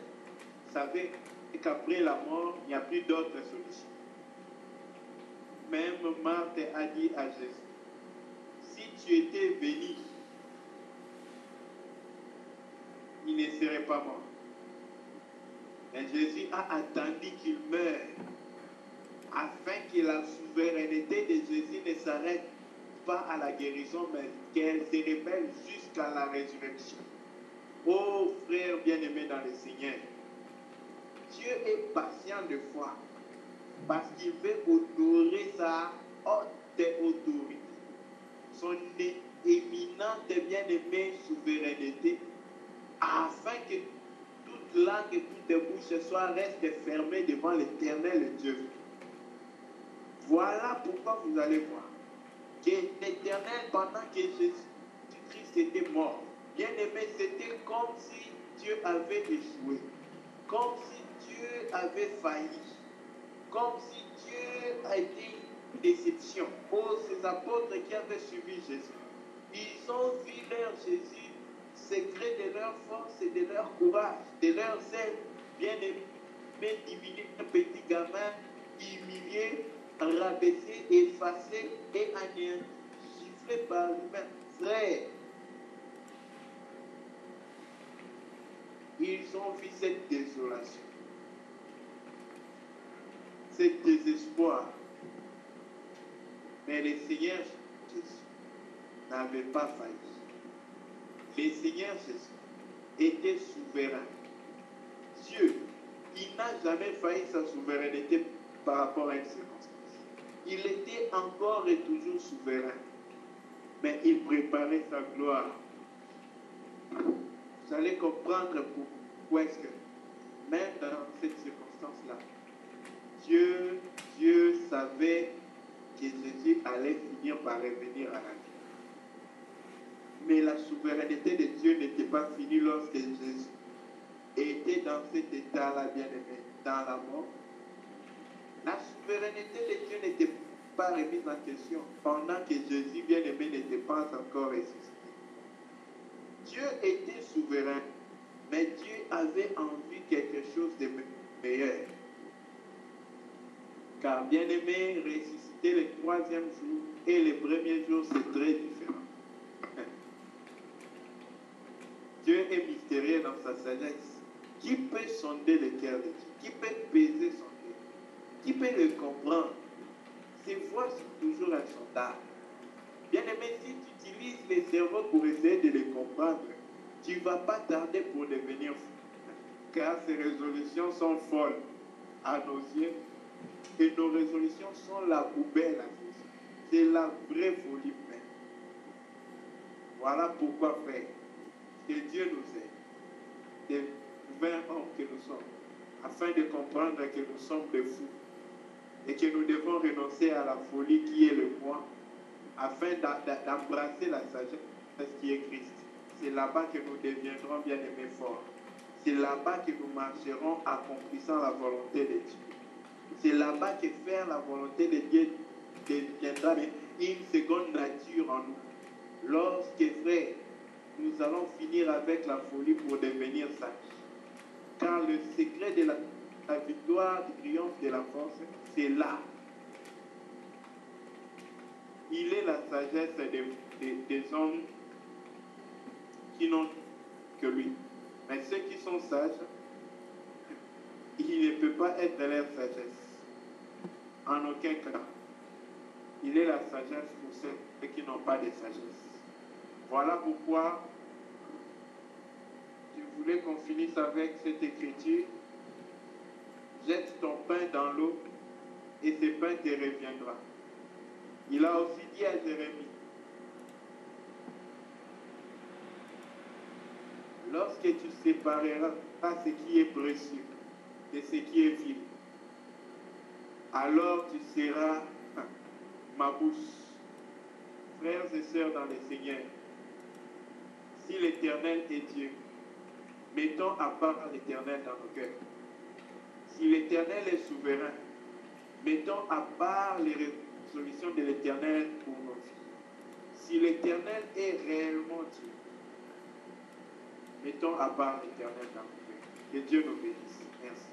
savait qu'après la mort, il n'y a plus d'autre solution. Même Marthe a dit à Jésus, si tu étais venu, il ne serait pas mort. Mais Jésus a attendu qu'il meure, afin que la souveraineté de Jésus ne s'arrête pas à la guérison, mais qu'elle se révèle jusqu'à la résurrection. Oh frère bien-aimé dans le Seigneur, Dieu est patient de foi parce qu'il veut honorer sa haute autorité, son éminente bien-aimée souveraineté, afin que toute langue et toute bouche restent fermées devant l'Éternel Dieu. Voilà pourquoi vous allez voir que l'Éternel, pendant que Jésus-Christ était mort, bien-aimé, c'était comme si Dieu avait échoué, comme si Dieu avait failli, comme si Dieu a été une déception. Pour ces apôtres qui avaient suivi Jésus, ils ont vu leur Jésus, secret de leur force et de leur courage, de leur zèle, bien-aimé, diminué, un petit gamin, humilié, rabaissé, effacé et anéanti, chiffré par lui-même. Frère, ils ont vu cette désolation, ce désespoir. Mais le Seigneur Jésus n'avait pas failli. Le Seigneur Jésus était souverain. Dieu, il n'a jamais failli sa souveraineté par rapport à une circonstance. Il était encore et toujours souverain. Mais il préparait sa gloire. Vous allez comprendre pourquoi est-ce que, même dans cette circonstance-là, Dieu savait que Jésus allait finir par revenir à la vie. Mais la souveraineté de Dieu n'était pas finie lorsque Jésus était dans cet état-là, bien-aimé, dans la mort. La souveraineté de Dieu n'était pas remise en question pendant que Jésus, bien-aimé, n'était pas encore ressuscité. Dieu était souverain, mais Dieu avait envie de quelque chose de meilleur. Car bien aimé, ressusciter le troisième jour et le premier jour, c'est très différent. Dieu est mystérieux dans sa sagesse. Qui peut sonder le cœur de Dieu? Qui peut peser son cœur? Qui peut le comprendre? Ses voix sont toujours insondables. Bien aimé, si tu utilises les cerveaux pour essayer de les comprendre, tu ne vas pas tarder pour devenir fou. Car ces résolutions sont folles à nos yeux. Et nos résolutions sont la poubelle à nos yeux. C'est la vraie folie même. Voilà pourquoi, frère, que Dieu nous aide. Des 20 ans que nous sommes, afin de comprendre que nous sommes des fous et que nous devons renoncer à la folie qui est le moi, afin d'embrasser la sagesse qui est Christ. C'est là-bas que nous deviendrons bien aimés forts. C'est là-bas que nous marcherons accomplissant la volonté de Dieu. C'est là-bas que faire la volonté de Dieu deviendra une seconde nature en nous. Lorsque, frère, nous allons finir avec la folie pour devenir sages. Car le secret de la victoire, du triomphe de la force, c'est là. Il est la sagesse des hommes qui n'ont que lui. Mais ceux qui sont sages, il ne peut pas être leur sagesse. En aucun cas. Il est la sagesse pour ceux qui n'ont pas de sagesse. Voilà pourquoi je voulais qu'on finisse avec cette écriture. Jette ton pain dans l'eau et ce pain te reviendra. Il a aussi dit à Jérémie, lorsque tu sépareras ce qui est précieux de ce qui est vil, alors tu seras ma bouche. Frères et sœurs dans le Seigneur, si l'Éternel est Dieu, mettons à part l'Éternel dans nos cœurs. Si l'Éternel est souverain, mettons à part les résolutions de l'Éternel pour nos vies. Si l'Éternel est réellement Dieu, mettons à part l'Éternel dans nos cœurs. Que Dieu nous bénisse. Merci.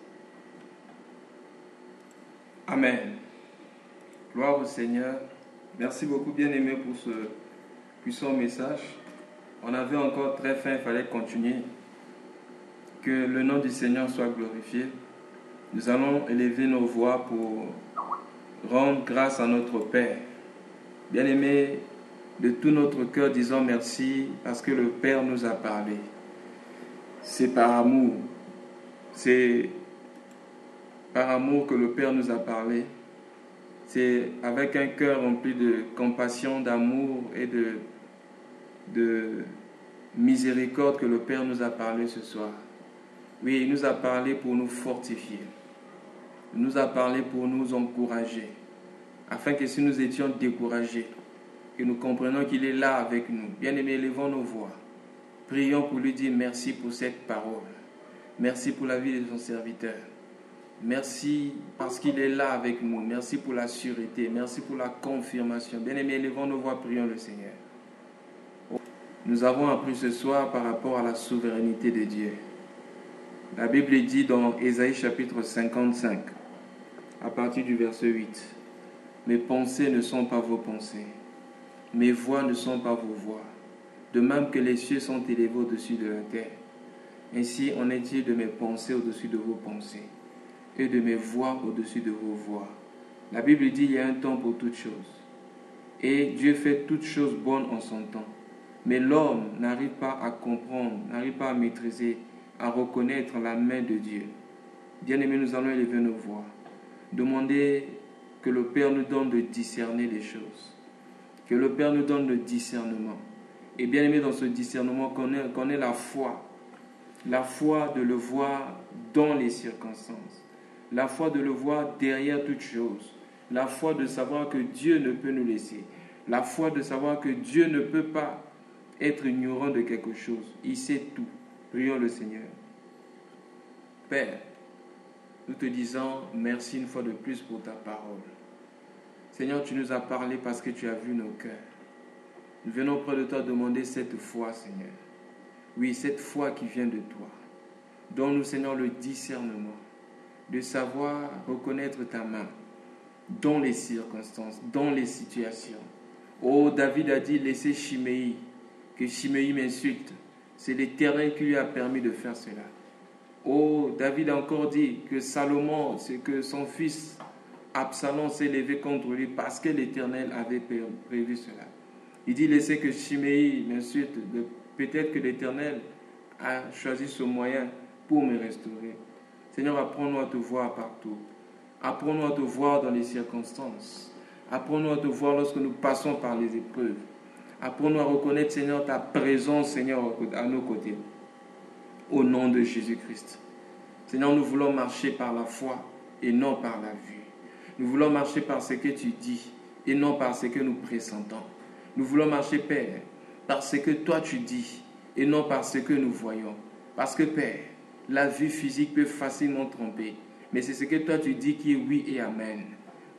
Amen. Gloire au Seigneur. Merci beaucoup, bien-aimé, pour ce puissant message. On avait encore très faim, il fallait continuer. Que le nom du Seigneur soit glorifié. Nous allons élever nos voix pour rendre grâce à notre Père. Bien-aimé, de tout notre cœur, disons merci parce que le Père nous a parlé. C'est par amour. C'est par amour que le Père nous a parlé. C'est avec un cœur rempli de compassion, d'amour et de miséricorde que le Père nous a parlé ce soir. Oui, il nous a parlé pour nous fortifier. Il nous a parlé pour nous encourager. Afin que si nous étions découragés, que nous comprenions qu'il est là avec nous. Bien-aimés, élevons nos voix. Prions pour lui dire merci pour cette parole. Merci pour la vie de son serviteur. Merci parce qu'il est là avec nous. Merci pour la sûreté. Merci pour la confirmation. Bien-aimés, élevons nos voix, prions le Seigneur. Nous avons appris ce soir par rapport à la souveraineté de Dieu. La Bible dit dans Ésaïe chapitre 55, à partir du verset 8, « Mes pensées ne sont pas vos pensées, mes voix ne sont pas vos voix, de même que les cieux sont élevés au-dessus de la terre. Ainsi en est-il de mes pensées au-dessus de vos pensées, et de mes voix au-dessus de vos voix. » La Bible dit il y a un temps pour toutes choses. Et Dieu fait toutes choses bonnes en son temps. Mais l'homme n'arrive pas à comprendre, n'arrive pas à maîtriser, à reconnaître la main de Dieu. Bien-aimés, nous allons élever nos voix. Demander que le Père nous donne de discerner les choses. Que le Père nous donne le discernement. Et bien-aimés, dans ce discernement, qu'on ait la foi. La foi de le voir dans les circonstances. La foi de le voir derrière toutes choses. La foi de savoir que Dieu ne peut nous laisser. La foi de savoir que Dieu ne peut pas être ignorant de quelque chose. Il sait tout. Prions le Seigneur. Père, nous te disons merci une fois de plus pour ta parole. Seigneur, tu nous as parlé parce que tu as vu nos cœurs. Nous venons auprès de toi demander cette foi, Seigneur. Oui, cette foi qui vient de toi. Donne-nous, Seigneur, le discernement de savoir reconnaître ta main dans les circonstances, dans les situations. Oh, David a dit, laissez Chiméi, que Chiméi m'insulte. C'est l'Éternel qui lui a permis de faire cela. Oh, David a encore dit que Salomon, c'est que son fils Absalom s'est levé contre lui parce que l'Éternel avait prévu cela. Il dit, laissez que Chiméi m'insulte. Peut-être que l'Éternel a choisi ce moyen pour me restaurer. Seigneur, apprends-nous à te voir partout. Apprends-nous à te voir dans les circonstances. Apprends-nous à te voir lorsque nous passons par les épreuves. Apprends-nous à reconnaître, Seigneur, ta présence, Seigneur, à nos côtés. Au nom de Jésus-Christ. Seigneur, nous voulons marcher par la foi et non par la vue. Nous voulons marcher par ce que tu dis et non par ce que nous pressentons. Nous voulons marcher, Père, par ce que toi tu dis et non par ce que nous voyons. Parce que, Père, la vue physique peut facilement tromper. Mais c'est ce que toi tu dis qui est oui et amen.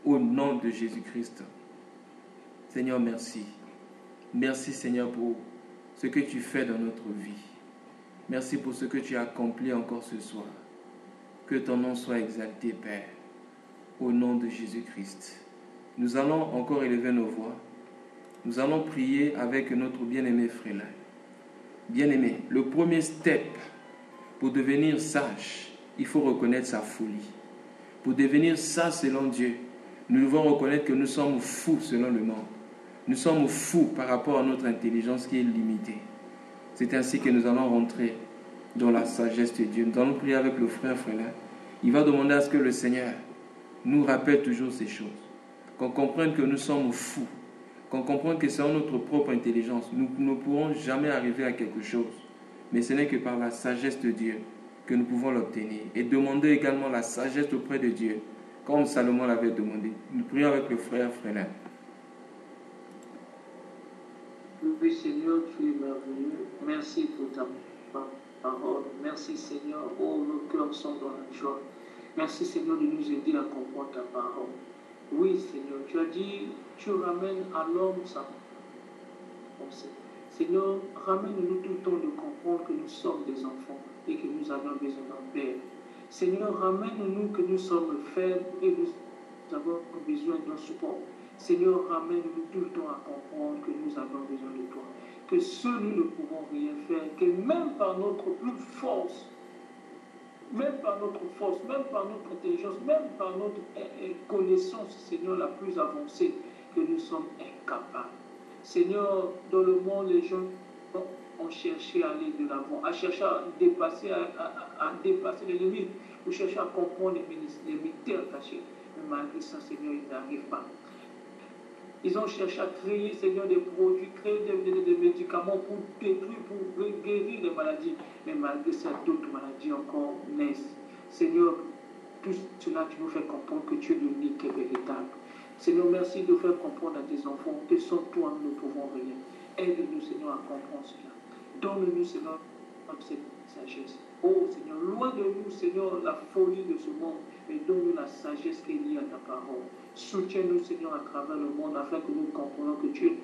Au nom de Jésus-Christ. Seigneur, merci. Merci, Seigneur, pour ce que tu fais dans notre vie. Merci pour ce que tu as accompli encore ce soir. Que ton nom soit exalté, Père. Au nom de Jésus-Christ. Nous allons encore élever nos voix. Nous allons prier avec notre bien-aimé frère. Bien-aimé, le premier step pour devenir sage, il faut reconnaître sa folie. Pour devenir sage selon Dieu, nous devons reconnaître que nous sommes fous selon le monde. Nous sommes fous par rapport à notre intelligence qui est limitée. C'est ainsi que nous allons rentrer dans la sagesse de Dieu. Nous allons prier avec le frère Frélin. Il va demander à ce que le Seigneur nous rappelle toujours ces choses. Qu'on comprenne que nous sommes fous. Qu'on comprenne que c'est en notre propre intelligence. Nous ne pourrons jamais arriver à quelque chose. Mais ce n'est que par la sagesse de Dieu que nous pouvons l'obtenir. Et demander également la sagesse auprès de Dieu, comme Salomon l'avait demandé. Nous prions avec le frère Frélin. Oui, Seigneur, tu es merveilleux. Merci pour ta parole. Merci, Seigneur. Oh, nos cœurs sont dans la joie. Merci, Seigneur, de nous aider à comprendre ta parole. Oui, Seigneur, tu as dit, tu ramènes à l'homme sa pensée. Seigneur, ramène-nous tout le temps de comprendre que nous sommes des enfants et que nous avons besoin d'un Père. Seigneur, ramène-nous que nous sommes faibles et nous avons besoin d'un support. Seigneur, ramène-nous tout le temps à comprendre que nous avons besoin de toi. Que seuls nous ne pouvons rien faire, que même par notre plus force, même par notre force, même par notre intelligence, même par notre connaissance, Seigneur, la plus avancée, que nous sommes incapables. Seigneur, dans le monde, les gens ont cherché à aller de l'avant, à chercher à dépasser, à dépasser les limites, pour chercher à comprendre les mystères cachés. Mais malgré ça, Seigneur, ils n'arrivent pas. Ils ont cherché à créer, Seigneur, des produits, créer des médicaments pour détruire, pour guérir les maladies. Mais malgré ça, d'autres maladies encore naissent. Seigneur, tout cela, tu nous fais comprendre que tu es l'unique et véritable. Seigneur, merci de faire comprendre à tes enfants que sans toi, nous ne pouvons rien. Aide-nous, Seigneur, à comprendre cela. Donne-nous, Seigneur, cette sagesse. Oh, Seigneur, loin de nous, Seigneur, la folie de ce monde, mais donne-nous la sagesse qui est liée à ta parole. Soutiens-nous, Seigneur, à travers le monde, afin que nous comprenions que tu es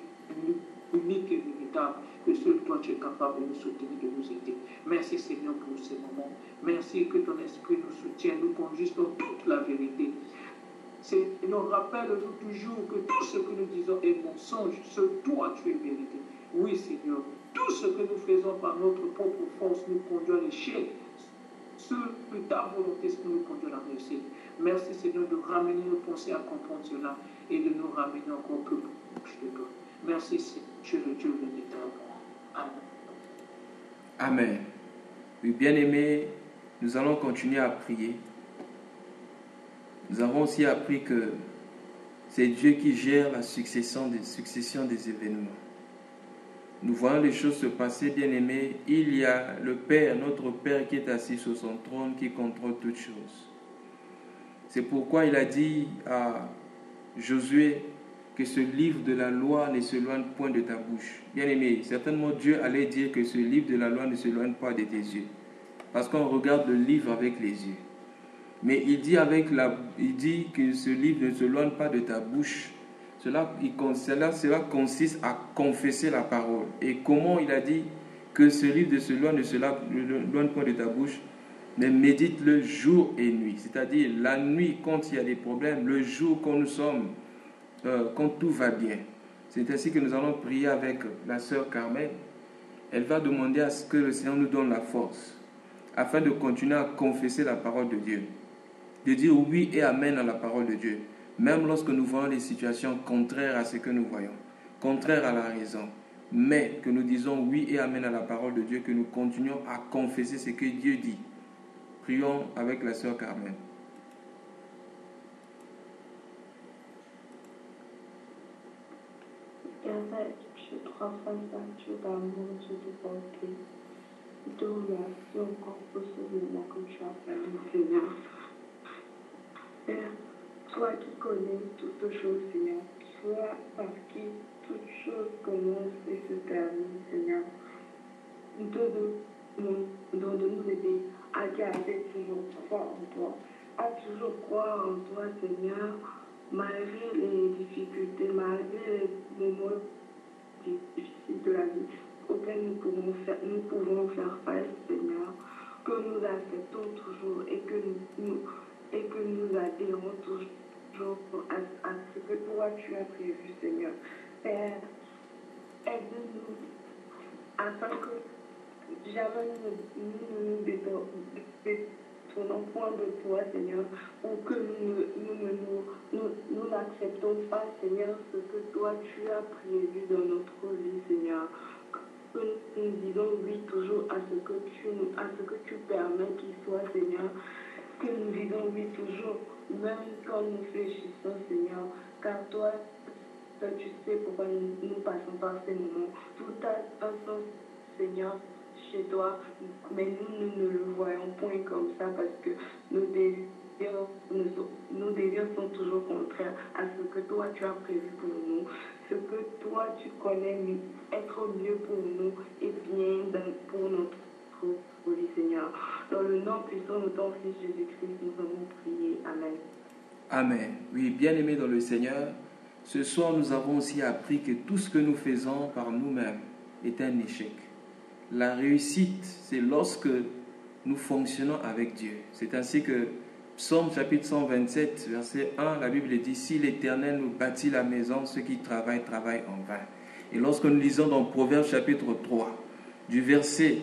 unique et véritable, que seul toi tu es capable de nous soutenir, de nous aider. Merci, Seigneur, pour ces moments. Merci que ton esprit nous soutienne, nous conduise dans toute la vérité. Seigneur, rappelle-nous toujours que tout ce que nous disons est mensonge, seul toi tu es vérité. Oui, Seigneur, tout ce que nous faisons par notre propre force nous conduit à l'échec. Seule ta volonté, c'est de nous conduire à la réussite. Merci, Seigneur, de ramener nos pensées à comprendre cela et de nous ramener encore plus proche de toi. Merci, Seigneur, tu es le Dieu véritable. Amen. Amen. Oui, bien-aimés, nous allons continuer à prier. Nous avons aussi appris que c'est Dieu qui gère la succession des événements. Nous voyons les choses se passer, bien-aimés. Il y a le Père, notre Père qui est assis sur son trône, qui contrôle toutes choses. C'est pourquoi il a dit à Josué que ce livre de la loi ne s'éloigne point de ta bouche. Bien-aimé, certainement Dieu allait dire que ce livre de la loi ne s'éloigne pas de tes yeux. Parce qu'on regarde le livre avec les yeux. Mais il dit que ce livre ne s'éloigne pas de ta bouche. Cela consiste à confesser la parole. Et comment il a dit Que ce livre ne se loigne point de ta bouche, mais médite-le jour et nuit. C'est-à-dire la nuit quand il y a des problèmes, le jour quand nous sommes, quand tout va bien. C'est ainsi que nous allons prier avec la sœur Carmen. Elle va demander à ce que le Seigneur nous donne la force afin de continuer à confesser la parole de Dieu, de dire oui et amen à la parole de Dieu, même lorsque nous voyons des situations contraires à ce que nous voyons, contraires à la raison, mais que nous disons oui et amen à la parole de Dieu, que nous continuons à confesser ce que Dieu dit. Prions avec la sœur Carmen. Dieu 365 d'amour, Dieu de bonté, d'où la vie encore possible que tu as fait, Seigneur. Père, toi qui connais toutes choses, Seigneur, toi par qui toutes choses commencent et se terminent, Seigneur. Nous te demandons de nous aider à garder toujours foi en toi, à toujours croire en toi, Seigneur, malgré les difficultés, malgré les moments difficiles de la vie auxquels nous pouvons faire face, Seigneur, que nous acceptons toujours et que nous adhérons toujours à ce que toi tu as prévu, Seigneur. Père, aide-nous afin que jamais nous détournons point de toi, Seigneur, ou que nous n'acceptons pas, Seigneur, ce que toi tu as prévu dans notre vie, Seigneur. Que nous disons oui toujours à ce que tu permets qu'il soit, Seigneur. Que nous disons oui toujours, même quand nous fléchissons, Seigneur, car toi, tu sais pourquoi nous passons par ces moments. Tout a un sens, Seigneur, chez toi, mais nous ne le voyons point comme ça parce que nos désirs sont toujours contraires à ce que toi tu as prévu pour nous, ce que toi tu connais être mieux pour nous et bien pour notre vie, Seigneur. Dans le nom puissant de ton Fils Jésus-Christ, nous avons prié. Amen. Amen. Oui, bien-aimés dans le Seigneur, ce soir nous avons aussi appris que tout ce que nous faisons par nous-mêmes est un échec. La réussite, c'est lorsque nous fonctionnons avec Dieu. C'est ainsi que Psaume chapitre 127, verset 1, la Bible dit « Si l'Éternel nous bâtit la maison, ceux qui travaillent, travaillent en vain. » Et lorsque nous lisons dans Proverbes chapitre 3, du verset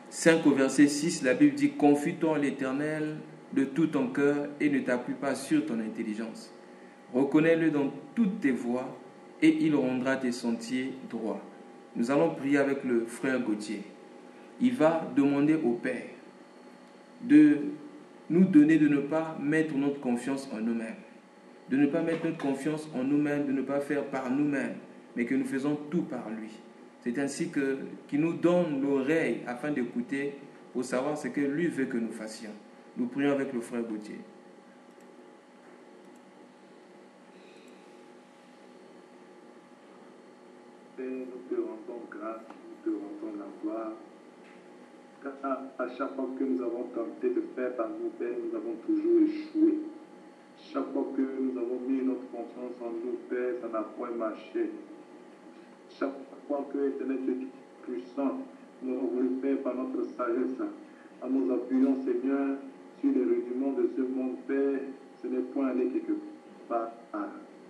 5 au verset 6, la Bible dit « Confie-toi en l'Éternel de tout ton cœur et ne t'appuie pas sur ton intelligence. Reconnais-le dans toutes tes voies et il rendra tes sentiers droits. » Nous allons prier avec le frère Gauthier. Il va demander au Père de nous donner de ne pas mettre notre confiance en nous-mêmes, de ne pas mettre notre confiance en nous-mêmes, de ne pas faire par nous-mêmes, mais que nous faisons tout par lui. C'est ainsi qu'il nous donne l'oreille afin d'écouter pour savoir ce que lui veut que nous fassions. Nous prions avec le frère Gauthier. Père, nous te rendons grâce, nous te rendons la gloire. Car à chaque fois que nous avons tenté de faire par nous, Père, nous avons toujours échoué. Chaque fois que nous avons mis notre confiance en nous, Père, ça n'a point marché. Chaque fois que l'Éternel Dieu puissant, nous avons voulu faire par notre sagesse, en nous appuyant, Seigneur, sur les rudiments de ce monde, Père, ce n'est point allé quelque part.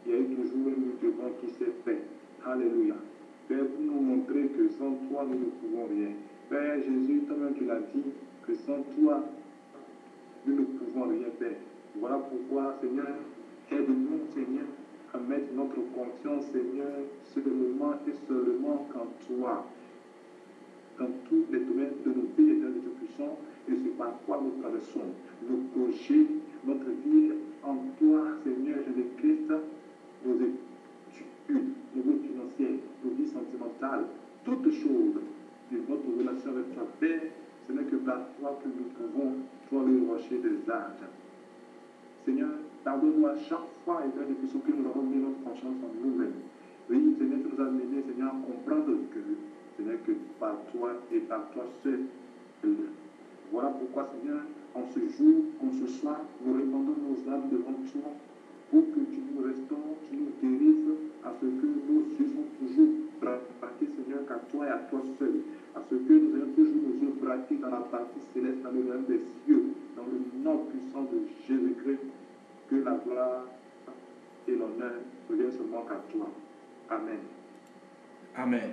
Il y a eu toujours un mouvement qui s'est fait. Alléluia. Père, pour nous montrer que sans toi, nous ne pouvons rien. Père Jésus, toi-même tu l'as dit, que sans toi, nous ne pouvons rien faire. Voilà pourquoi, Seigneur, aide-nous, Seigneur, à mettre notre confiance, Seigneur, seulement et seulement qu'en toi, dans tous les domaines de nos vies et de nos puissants, et c'est par quoi nous traversons nos projets, notre vie en toi, Seigneur Jésus-Christ, nos études, nos vies financières, nos vies sentimentales, toutes choses de votre relation avec toi, Père, ce n'est que par toi que nous pouvons, toi le rocher des âges. Seigneur, pardonne-nous à chaque fois et dans les questions que nous avons mis notre confiance en nous-mêmes. Oui, Seigneur, tu nous as amené, Seigneur, à comprendre que, Seigneur, que par toi et par toi seul. Voilà pourquoi, Seigneur, en ce jour, en ce soir, nous répandons nos âmes devant toi pour que tu nous restaures, tu nous guérisses, à ce que nos yeux soient toujours braqués braquer, Seigneur, qu'à toi et à toi seul. À ce que nous ayons toujours nos yeux braqués dans la partie céleste, dans le royaume des cieux, dans le nom puissant de Jésus-Christ, que la gloire et l'honneur reviennent seulement qu'à toi. Amen. Amen.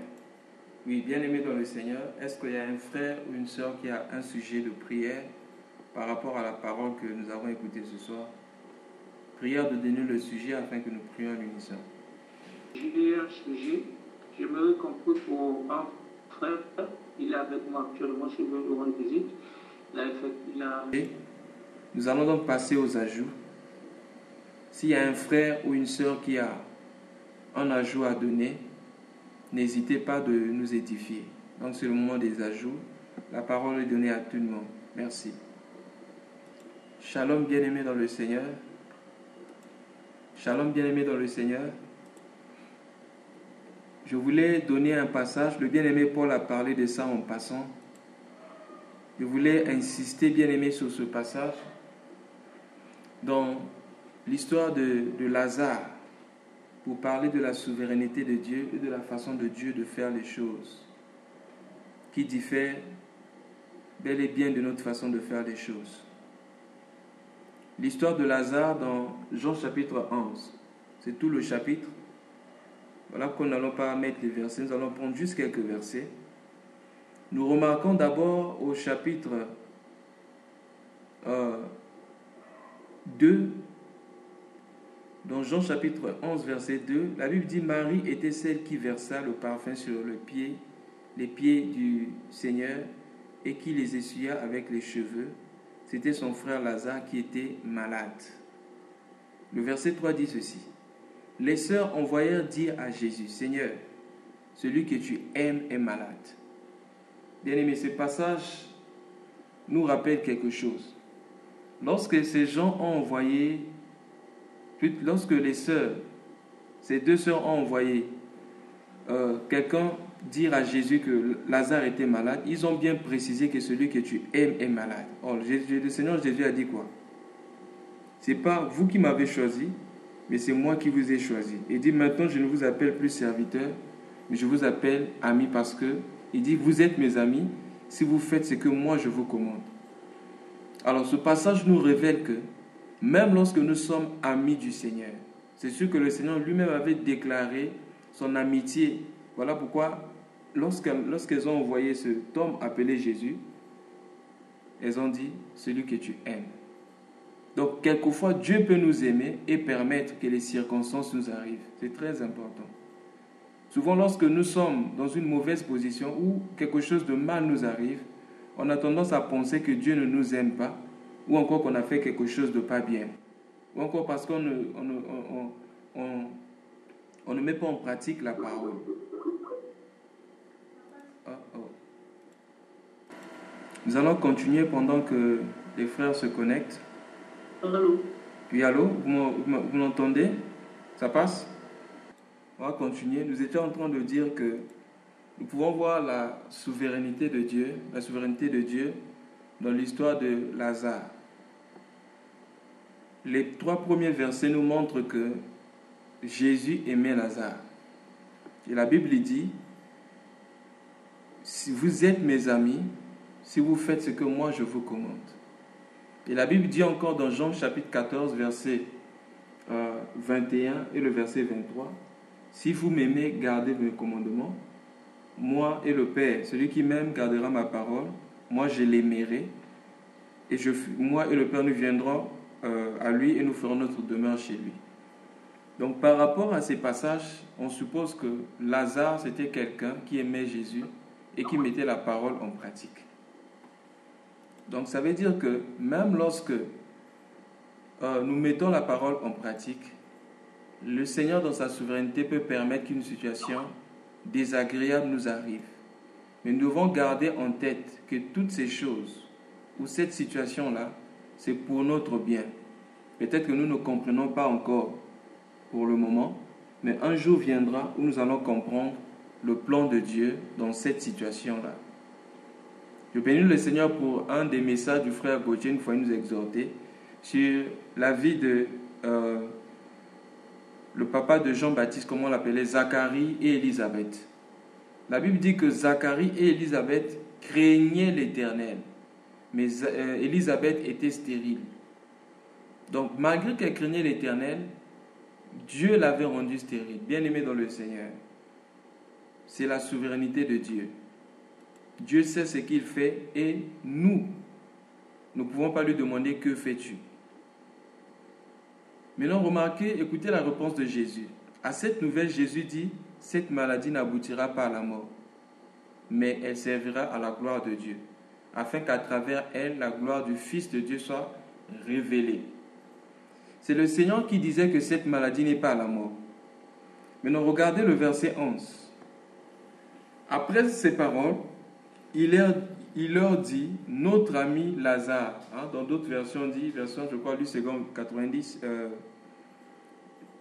Oui, bien-aimé dans le Seigneur, est-ce qu'il y a un frère ou une sœur qui a un sujet de prière par rapport à la parole que nous avons écoutée ce soir? Prière de donner le sujet afin que nous prions à l'unisson. J'ai un sujet. J'aimerais qu'on prie pour un frère. Il est avec moi actuellement. Je veux le rendre visite. Et nous allons donc passer aux ajouts. S'il y a un frère ou une sœur qui a un ajout à donner, n'hésitez pas de nous édifier. Donc c'est le moment des ajouts. La parole est donnée à tout le monde. Merci. Shalom bien-aimé dans le Seigneur. Shalom bien-aimé dans le Seigneur. Je voulais donner un passage. Le bien-aimé Paul a parlé de ça en passant. Je voulais insister bien-aimé sur ce passage. Dans l'histoire de Lazare, pour parler de la souveraineté de Dieu et de la façon de Dieu de faire les choses, qui diffère bel et bien de notre façon de faire les choses. L'histoire de Lazare dans Jean chapitre 11, c'est tout le chapitre. Voilà qu'on n'allons pas mettre les versets, nous allons prendre juste quelques versets. Nous remarquons d'abord au chapitre 2, dans Jean chapitre 11, verset 2, la Bible dit « Marie était celle qui versa le parfum sur les pieds du Seigneur et qui les essuya avec les cheveux. C'était son frère Lazare qui était malade. » Le verset 3 dit ceci. « Les sœurs envoyèrent dire à Jésus, « Seigneur, celui que tu aimes est malade. » Bien-aimé, ce passage nous rappelle quelque chose. Lorsque ces gens ont envoyé, lorsque les sœurs, ces deux sœurs ont envoyé quelqu'un dire à Jésus que Lazare était malade, ils ont bien précisé que celui que tu aimes est malade. Or, le Seigneur Jésus a dit quoi? C'est pas vous qui m'avez choisi, mais c'est moi qui vous ai choisi. Il dit maintenant je ne vous appelle plus serviteur, mais je vous appelle ami parce que, il dit vous êtes mes amis si vous faites ce que moi je vous commande. Alors ce passage nous révèle que même lorsque nous sommes amis du Seigneur, c'est sûr que le Seigneur lui-même avait déclaré son amitié. Voilà pourquoi lorsqu'elles ont envoyé cet homme appelé Jésus, elles ont dit celui que tu aimes. Donc quelquefois Dieu peut nous aimer et permettre que les circonstances nous arrivent. C'est très important. Souvent lorsque nous sommes dans une mauvaise position ou quelque chose de mal nous arrive, on a tendance à penser que Dieu ne nous aime pas ou encore qu'on a fait quelque chose de pas bien. Ou encore parce qu'on ne met pas en pratique la parole. Nous allons continuer pendant que les frères se connectent. Allô? Oui, allô? Vous m'entendez? Ça passe? On va continuer. Nous étions en train de dire que nous pouvons voir la souveraineté de Dieu dans l'histoire de Lazare. Les 3 premiers versets nous montrent que Jésus aimait Lazare. Et la Bible dit, si vous êtes mes amis, si vous faites ce que moi je vous commande. Et la Bible dit encore dans Jean chapitre 14, verset 21 et le verset 23, si vous m'aimez, gardez mes commandements. Moi et le Père, celui qui m'aime gardera ma parole, moi je l'aimerai, et moi et le Père nous viendrons à lui et nous ferons notre demeure chez lui. Donc par rapport à ces passages, on suppose que Lazare c'était quelqu'un qui aimait Jésus et qui mettait la parole en pratique. Donc ça veut dire que même lorsque nous mettons la parole en pratique, le Seigneur dans sa souveraineté peut permettre qu'une situation désagréable nous arrive. Mais nous devons garder en tête que toutes ces choses, ou cette situation-là, c'est pour notre bien. Peut-être que nous ne comprenons pas encore pour le moment, mais un jour viendra où nous allons comprendre le plan de Dieu dans cette situation-là. Je bénis le Seigneur pour un des messages du frère Gauthier, une fois il nous exhortait, sur la vie de le papa de Jean-Baptiste, comment on l'appelait, Zacharie et Élisabeth. La Bible dit que Zacharie et Élisabeth craignaient l'Éternel, mais Élisabeth était stérile. Donc, malgré qu'elle craignait l'Éternel, Dieu l'avait rendue stérile. Bien-aimé dans le Seigneur, c'est la souveraineté de Dieu. Dieu sait ce qu'il fait et nous ne pouvons pas lui demander que fais-tu. Maintenant, remarquez, écoutez la réponse de Jésus. À cette nouvelle, Jésus dit, cette maladie n'aboutira pas à la mort, mais elle servira à la gloire de Dieu, afin qu'à travers elle, la gloire du Fils de Dieu soit révélée. C'est le Seigneur qui disait que cette maladie n'est pas à la mort. Maintenant, regardez le verset 11. Après ces paroles, il leur dit, notre ami Lazare, dans d'autres versions, dit, version, je crois, Luc 90,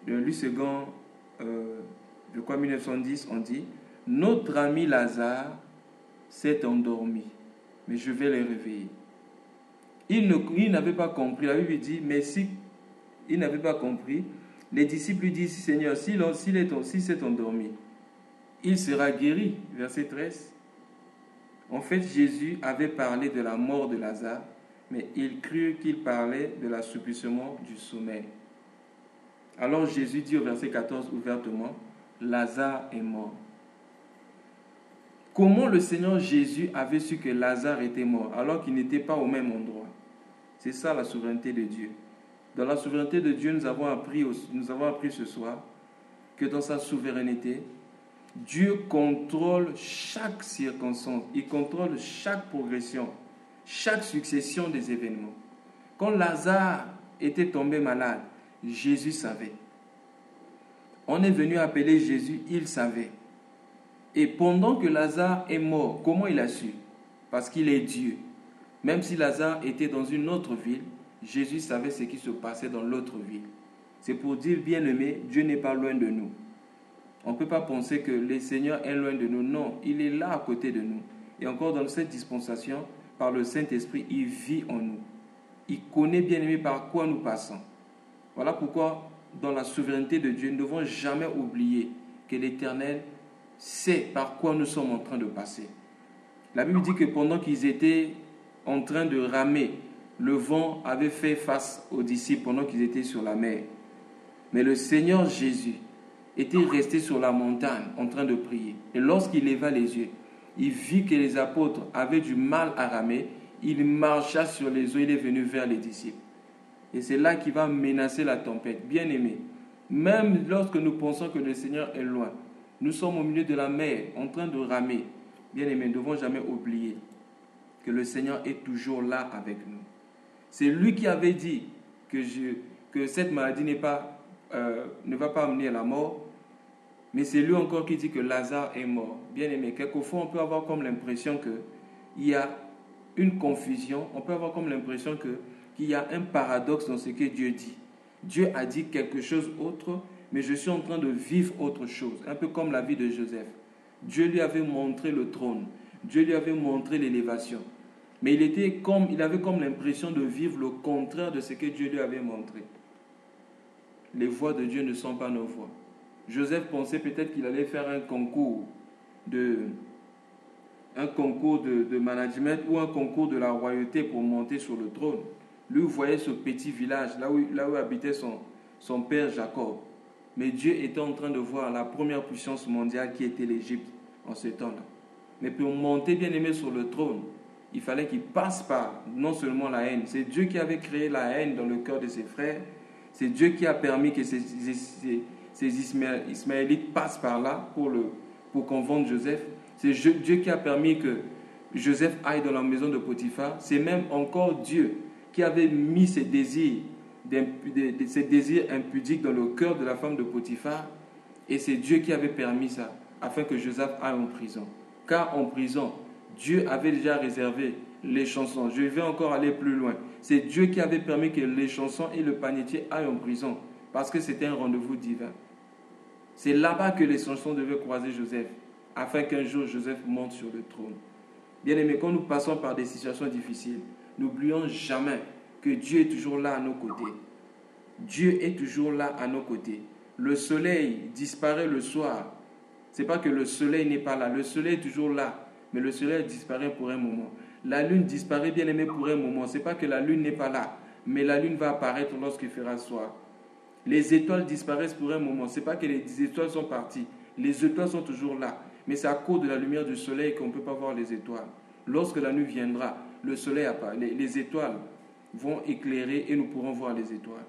Luc je crois 1910, on dit, notre ami Lazare s'est endormi, mais je vais le réveiller. Il n'avait pas compris, la Bible dit, mais si il n'avait pas compris, les disciples lui disent, Seigneur, s'il s'est endormi, il sera guéri. Verset 13. En fait, Jésus avait parlé de la mort de Lazare, mais il crut qu'il parlait de l'assouplissement du sommeil. Alors Jésus dit au verset 14 ouvertement, Lazare est mort. Comment le Seigneur Jésus avait su que Lazare était mort alors qu'il n'était pas au même endroit? C'est ça la souveraineté de Dieu. Dans la souveraineté de Dieu, nous avons appris ce soir que dans sa souveraineté, Dieu contrôle chaque circonstance, il contrôle chaque progression, chaque succession des événements. Quand Lazare était tombé malade, Jésus savait. On est venu appeler Jésus, il savait. Et pendant que Lazare est mort, comment il a su? Parce qu'il est Dieu. Même si Lazare était dans une autre ville, Jésus savait ce qui se passait dans l'autre ville. C'est pour dire, bien-aimé, Dieu n'est pas loin de nous. On ne peut pas penser que le Seigneur est loin de nous. Non, il est là à côté de nous. Et encore dans cette dispensation, par le Saint-Esprit, il vit en nous. Il connaît, bien-aimé, par quoi nous passons. Voilà pourquoi, dans la souveraineté de Dieu, nous ne devons jamais oublier que l'Éternel sait par quoi nous sommes en train de passer. La Bible dit que pendant qu'ils étaient en train de ramer, le vent avait fait face aux disciples pendant qu'ils étaient sur la mer. Mais le Seigneur Jésus était resté sur la montagne en train de prier. Et lorsqu'il leva les yeux, il vit que les apôtres avaient du mal à ramer. Il marcha sur les eaux, il est venu vers les disciples. Et c'est là qu'il va menacer la tempête. Bien-aimés, même lorsque nous pensons que le Seigneur est loin, nous sommes au milieu de la mer en train de ramer. Bien-aimés, nous ne devons jamais oublier que le Seigneur est toujours là avec nous. C'est lui qui avait dit que cette maladie ne va pas amener à la mort, mais c'est lui encore qui dit que Lazare est mort. Bien aimé, quelquefois on peut avoir comme l'impression qu'il y a une confusion, on peut avoir comme l'impression qu'il y a un paradoxe dans ce que Dieu dit. Dieu a dit quelque chose autre, mais je suis en train de vivre autre chose, un peu comme la vie de Joseph. Dieu lui avait montré le trône, Dieu lui avait montré l'élévation. Mais il avait comme l'impression de vivre le contraire de ce que Dieu lui avait montré. Les voies de Dieu ne sont pas nos voies. Joseph pensait peut-être qu'il allait faire un concours de management ou un concours de la royauté pour monter sur le trône. Lui voyait ce petit village, là où habitait son père Jacob. Mais Dieu était en train de voir la première puissance mondiale qui était l'Égypte en ce temps-là. Mais pour monter bien aimé sur le trône, il fallait qu'il passe par non seulement la haine. C'est Dieu qui avait créé la haine dans le cœur de ses frères. C'est Dieu qui a permis que ces Ismaélites passent par là pour qu'on vende Joseph. C'est Dieu qui a permis que Joseph aille dans la maison de Potiphar. C'est même encore Dieu qui avait mis ces désirs impudiques dans le cœur de la femme de Potiphar. Et c'est Dieu qui avait permis ça, afin que Joseph aille en prison. Car en prison, Dieu avait déjà réservé les chansons. Je vais encore aller plus loin. C'est Dieu qui avait permis que les chansons et le panetier aillent en prison, parce que c'était un rendez-vous divin. C'est là-bas que les chansons devaient croiser Joseph, afin qu'un jour Joseph monte sur le trône. Bien-aimés, quand nous passons par des situations difficiles, n'oublions jamais que Dieu est toujours là à nos côtés. Dieu est toujours là à nos côtés. Le soleil disparaît le soir. Ce n'est pas que le soleil n'est pas là. Le soleil est toujours là, mais le soleil disparaît pour un moment. La lune disparaît, bien aimé, pour un moment. Ce n'est pas que la lune n'est pas là, mais la lune va apparaître lorsqu'il fera soir. Les étoiles disparaissent pour un moment. Ce n'est pas que les étoiles sont parties. Les étoiles sont toujours là. Mais c'est à cause de la lumière du soleil qu'on ne peut pas voir les étoiles. Lorsque la nuit viendra, le soleil apparaît. Les étoiles vont éclairer et nous pourrons voir les étoiles.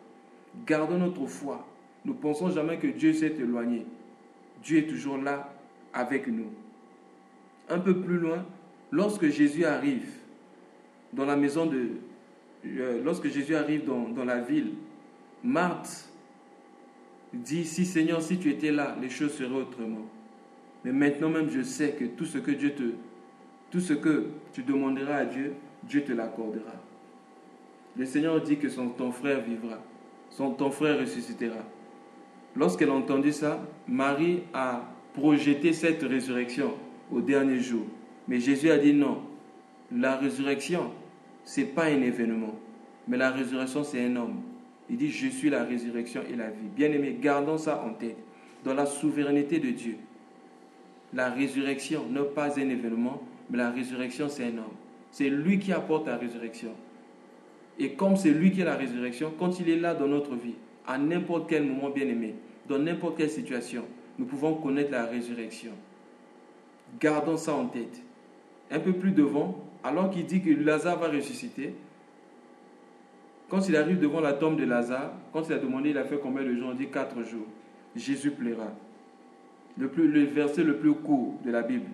Gardons notre foi. Ne pensons jamais que Dieu s'est éloigné. Dieu est toujours là avec nous. Un peu plus loin, lorsque Jésus arrive dans la maison de... lorsque Jésus arrive dans la ville, Marthe dit, si Seigneur, si tu étais là, les choses seraient autrement. Mais maintenant même, je sais que tout ce que tu demanderas à Dieu, Dieu te l'accordera. Le Seigneur dit que ton frère vivra, ton frère ressuscitera. Lorsqu'elle a entendu ça, Marie a projeté cette résurrection au dernier jour. Mais Jésus a dit non, la résurrection, ce n'est pas un événement, mais la résurrection, c'est un homme. Il dit, je suis la résurrection et la vie. Bien-aimés, gardons ça en tête. Dans la souveraineté de Dieu, la résurrection n'est pas un événement, mais la résurrection, c'est un homme. C'est lui qui apporte la résurrection. Et comme c'est lui qui est la résurrection, quand il est là dans notre vie, à n'importe quel moment, bien-aimé, dans n'importe quelle situation, nous pouvons connaître la résurrection. Gardons ça en tête. Un peu plus devant, alors qu'il dit que Lazare va ressusciter, quand il arrive devant la tombe de Lazare, quand il a demandé, il a fait combien de jours? On dit 4 jours. Jésus pleura. Le verset le plus court de la Bible,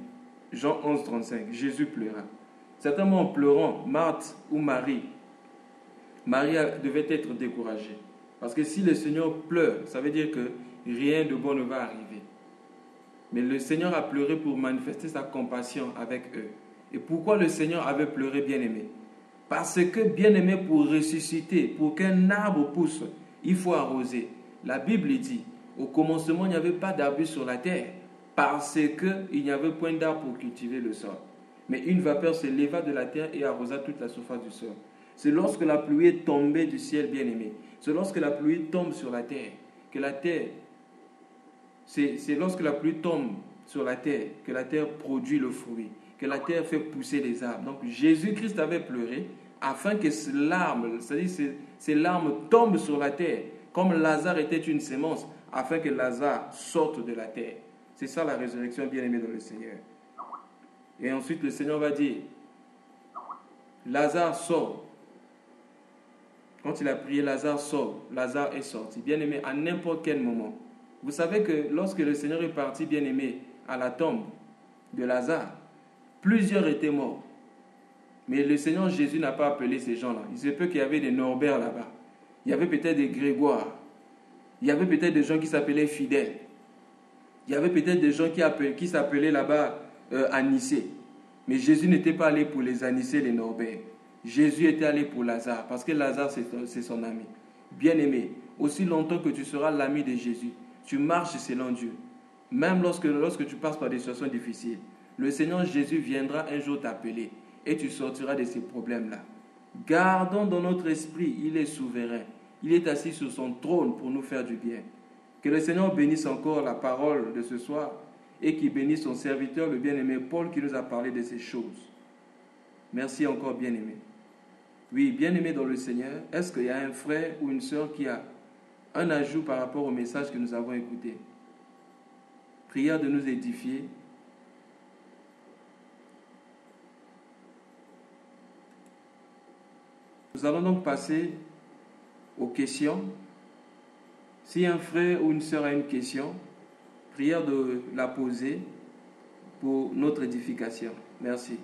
Jean 11, 35, Jésus pleura. Certainement en pleurant, Marthe ou Marie devait être découragée. Parce que si le Seigneur pleure, ça veut dire que rien de bon ne va arriver. Mais le Seigneur a pleuré pour manifester sa compassion avec eux. Et pourquoi le Seigneur avait pleuré, bien-aimé? Parce que, bien-aimé, pour ressusciter, pour qu'un arbre pousse, il faut arroser. La Bible dit, au commencement, il n'y avait pas d'arbre sur la terre, parce qu'il n'y avait point d'arbre pour cultiver le sol. Mais une vapeur se leva de la terre et arrosa toute la surface du sol. C'est lorsque la pluie est tombée du ciel, bien-aimé. C'est lorsque la pluie tombe sur la terre, que la terre... C'est lorsque la pluie tombe sur la terre, que la terre produit le fruit, que la terre fait pousser les arbres. Donc Jésus-Christ avait pleuré afin que ces larmes tombent sur la terre, comme Lazare était une sémence, afin que Lazare sorte de la terre. C'est ça la résurrection, bien-aimée dans le Seigneur. Et ensuite le Seigneur va dire, Lazare sort. Quand il a prié, Lazare sort. Lazare est sorti. Bien-aimé, à n'importe quel moment. Vous savez que lorsque le Seigneur est parti, bien-aimé, à la tombe de Lazare, plusieurs étaient morts. Mais le Seigneur Jésus n'a pas appelé ces gens-là. Il se peut qu'il y avait des Norbert là-bas. Il y avait peut-être des Grégoire. Il y avait peut-être des gens qui s'appelaient Fidèle. Il y avait peut-être des gens qui s'appelaient là-bas Anicé. Mais Jésus n'était pas allé pour les Anicé, les Norbert. Jésus était allé pour Lazare, parce que Lazare, c'est son ami. Bien-aimé, aussi longtemps que tu seras l'ami de Jésus, tu marches selon Dieu. Même lorsque tu passes par des situations difficiles, le Seigneur Jésus viendra un jour t'appeler et tu sortiras de ces problèmes-là. Gardons dans notre esprit, il est souverain. Il est assis sur son trône pour nous faire du bien. Que le Seigneur bénisse encore la parole de ce soir et qu'il bénisse son serviteur, le bien-aimé Paul, qui nous a parlé de ces choses. Merci encore, bien-aimé. Oui, bien-aimé dans le Seigneur, est-ce qu'il y a un frère ou une sœur qui a un ajout par rapport au message que nous avons écouté? Prière de nous édifier. Nous allons donc passer aux questions. Si un frère ou une sœur a une question, prière de la poser pour notre édification. Merci.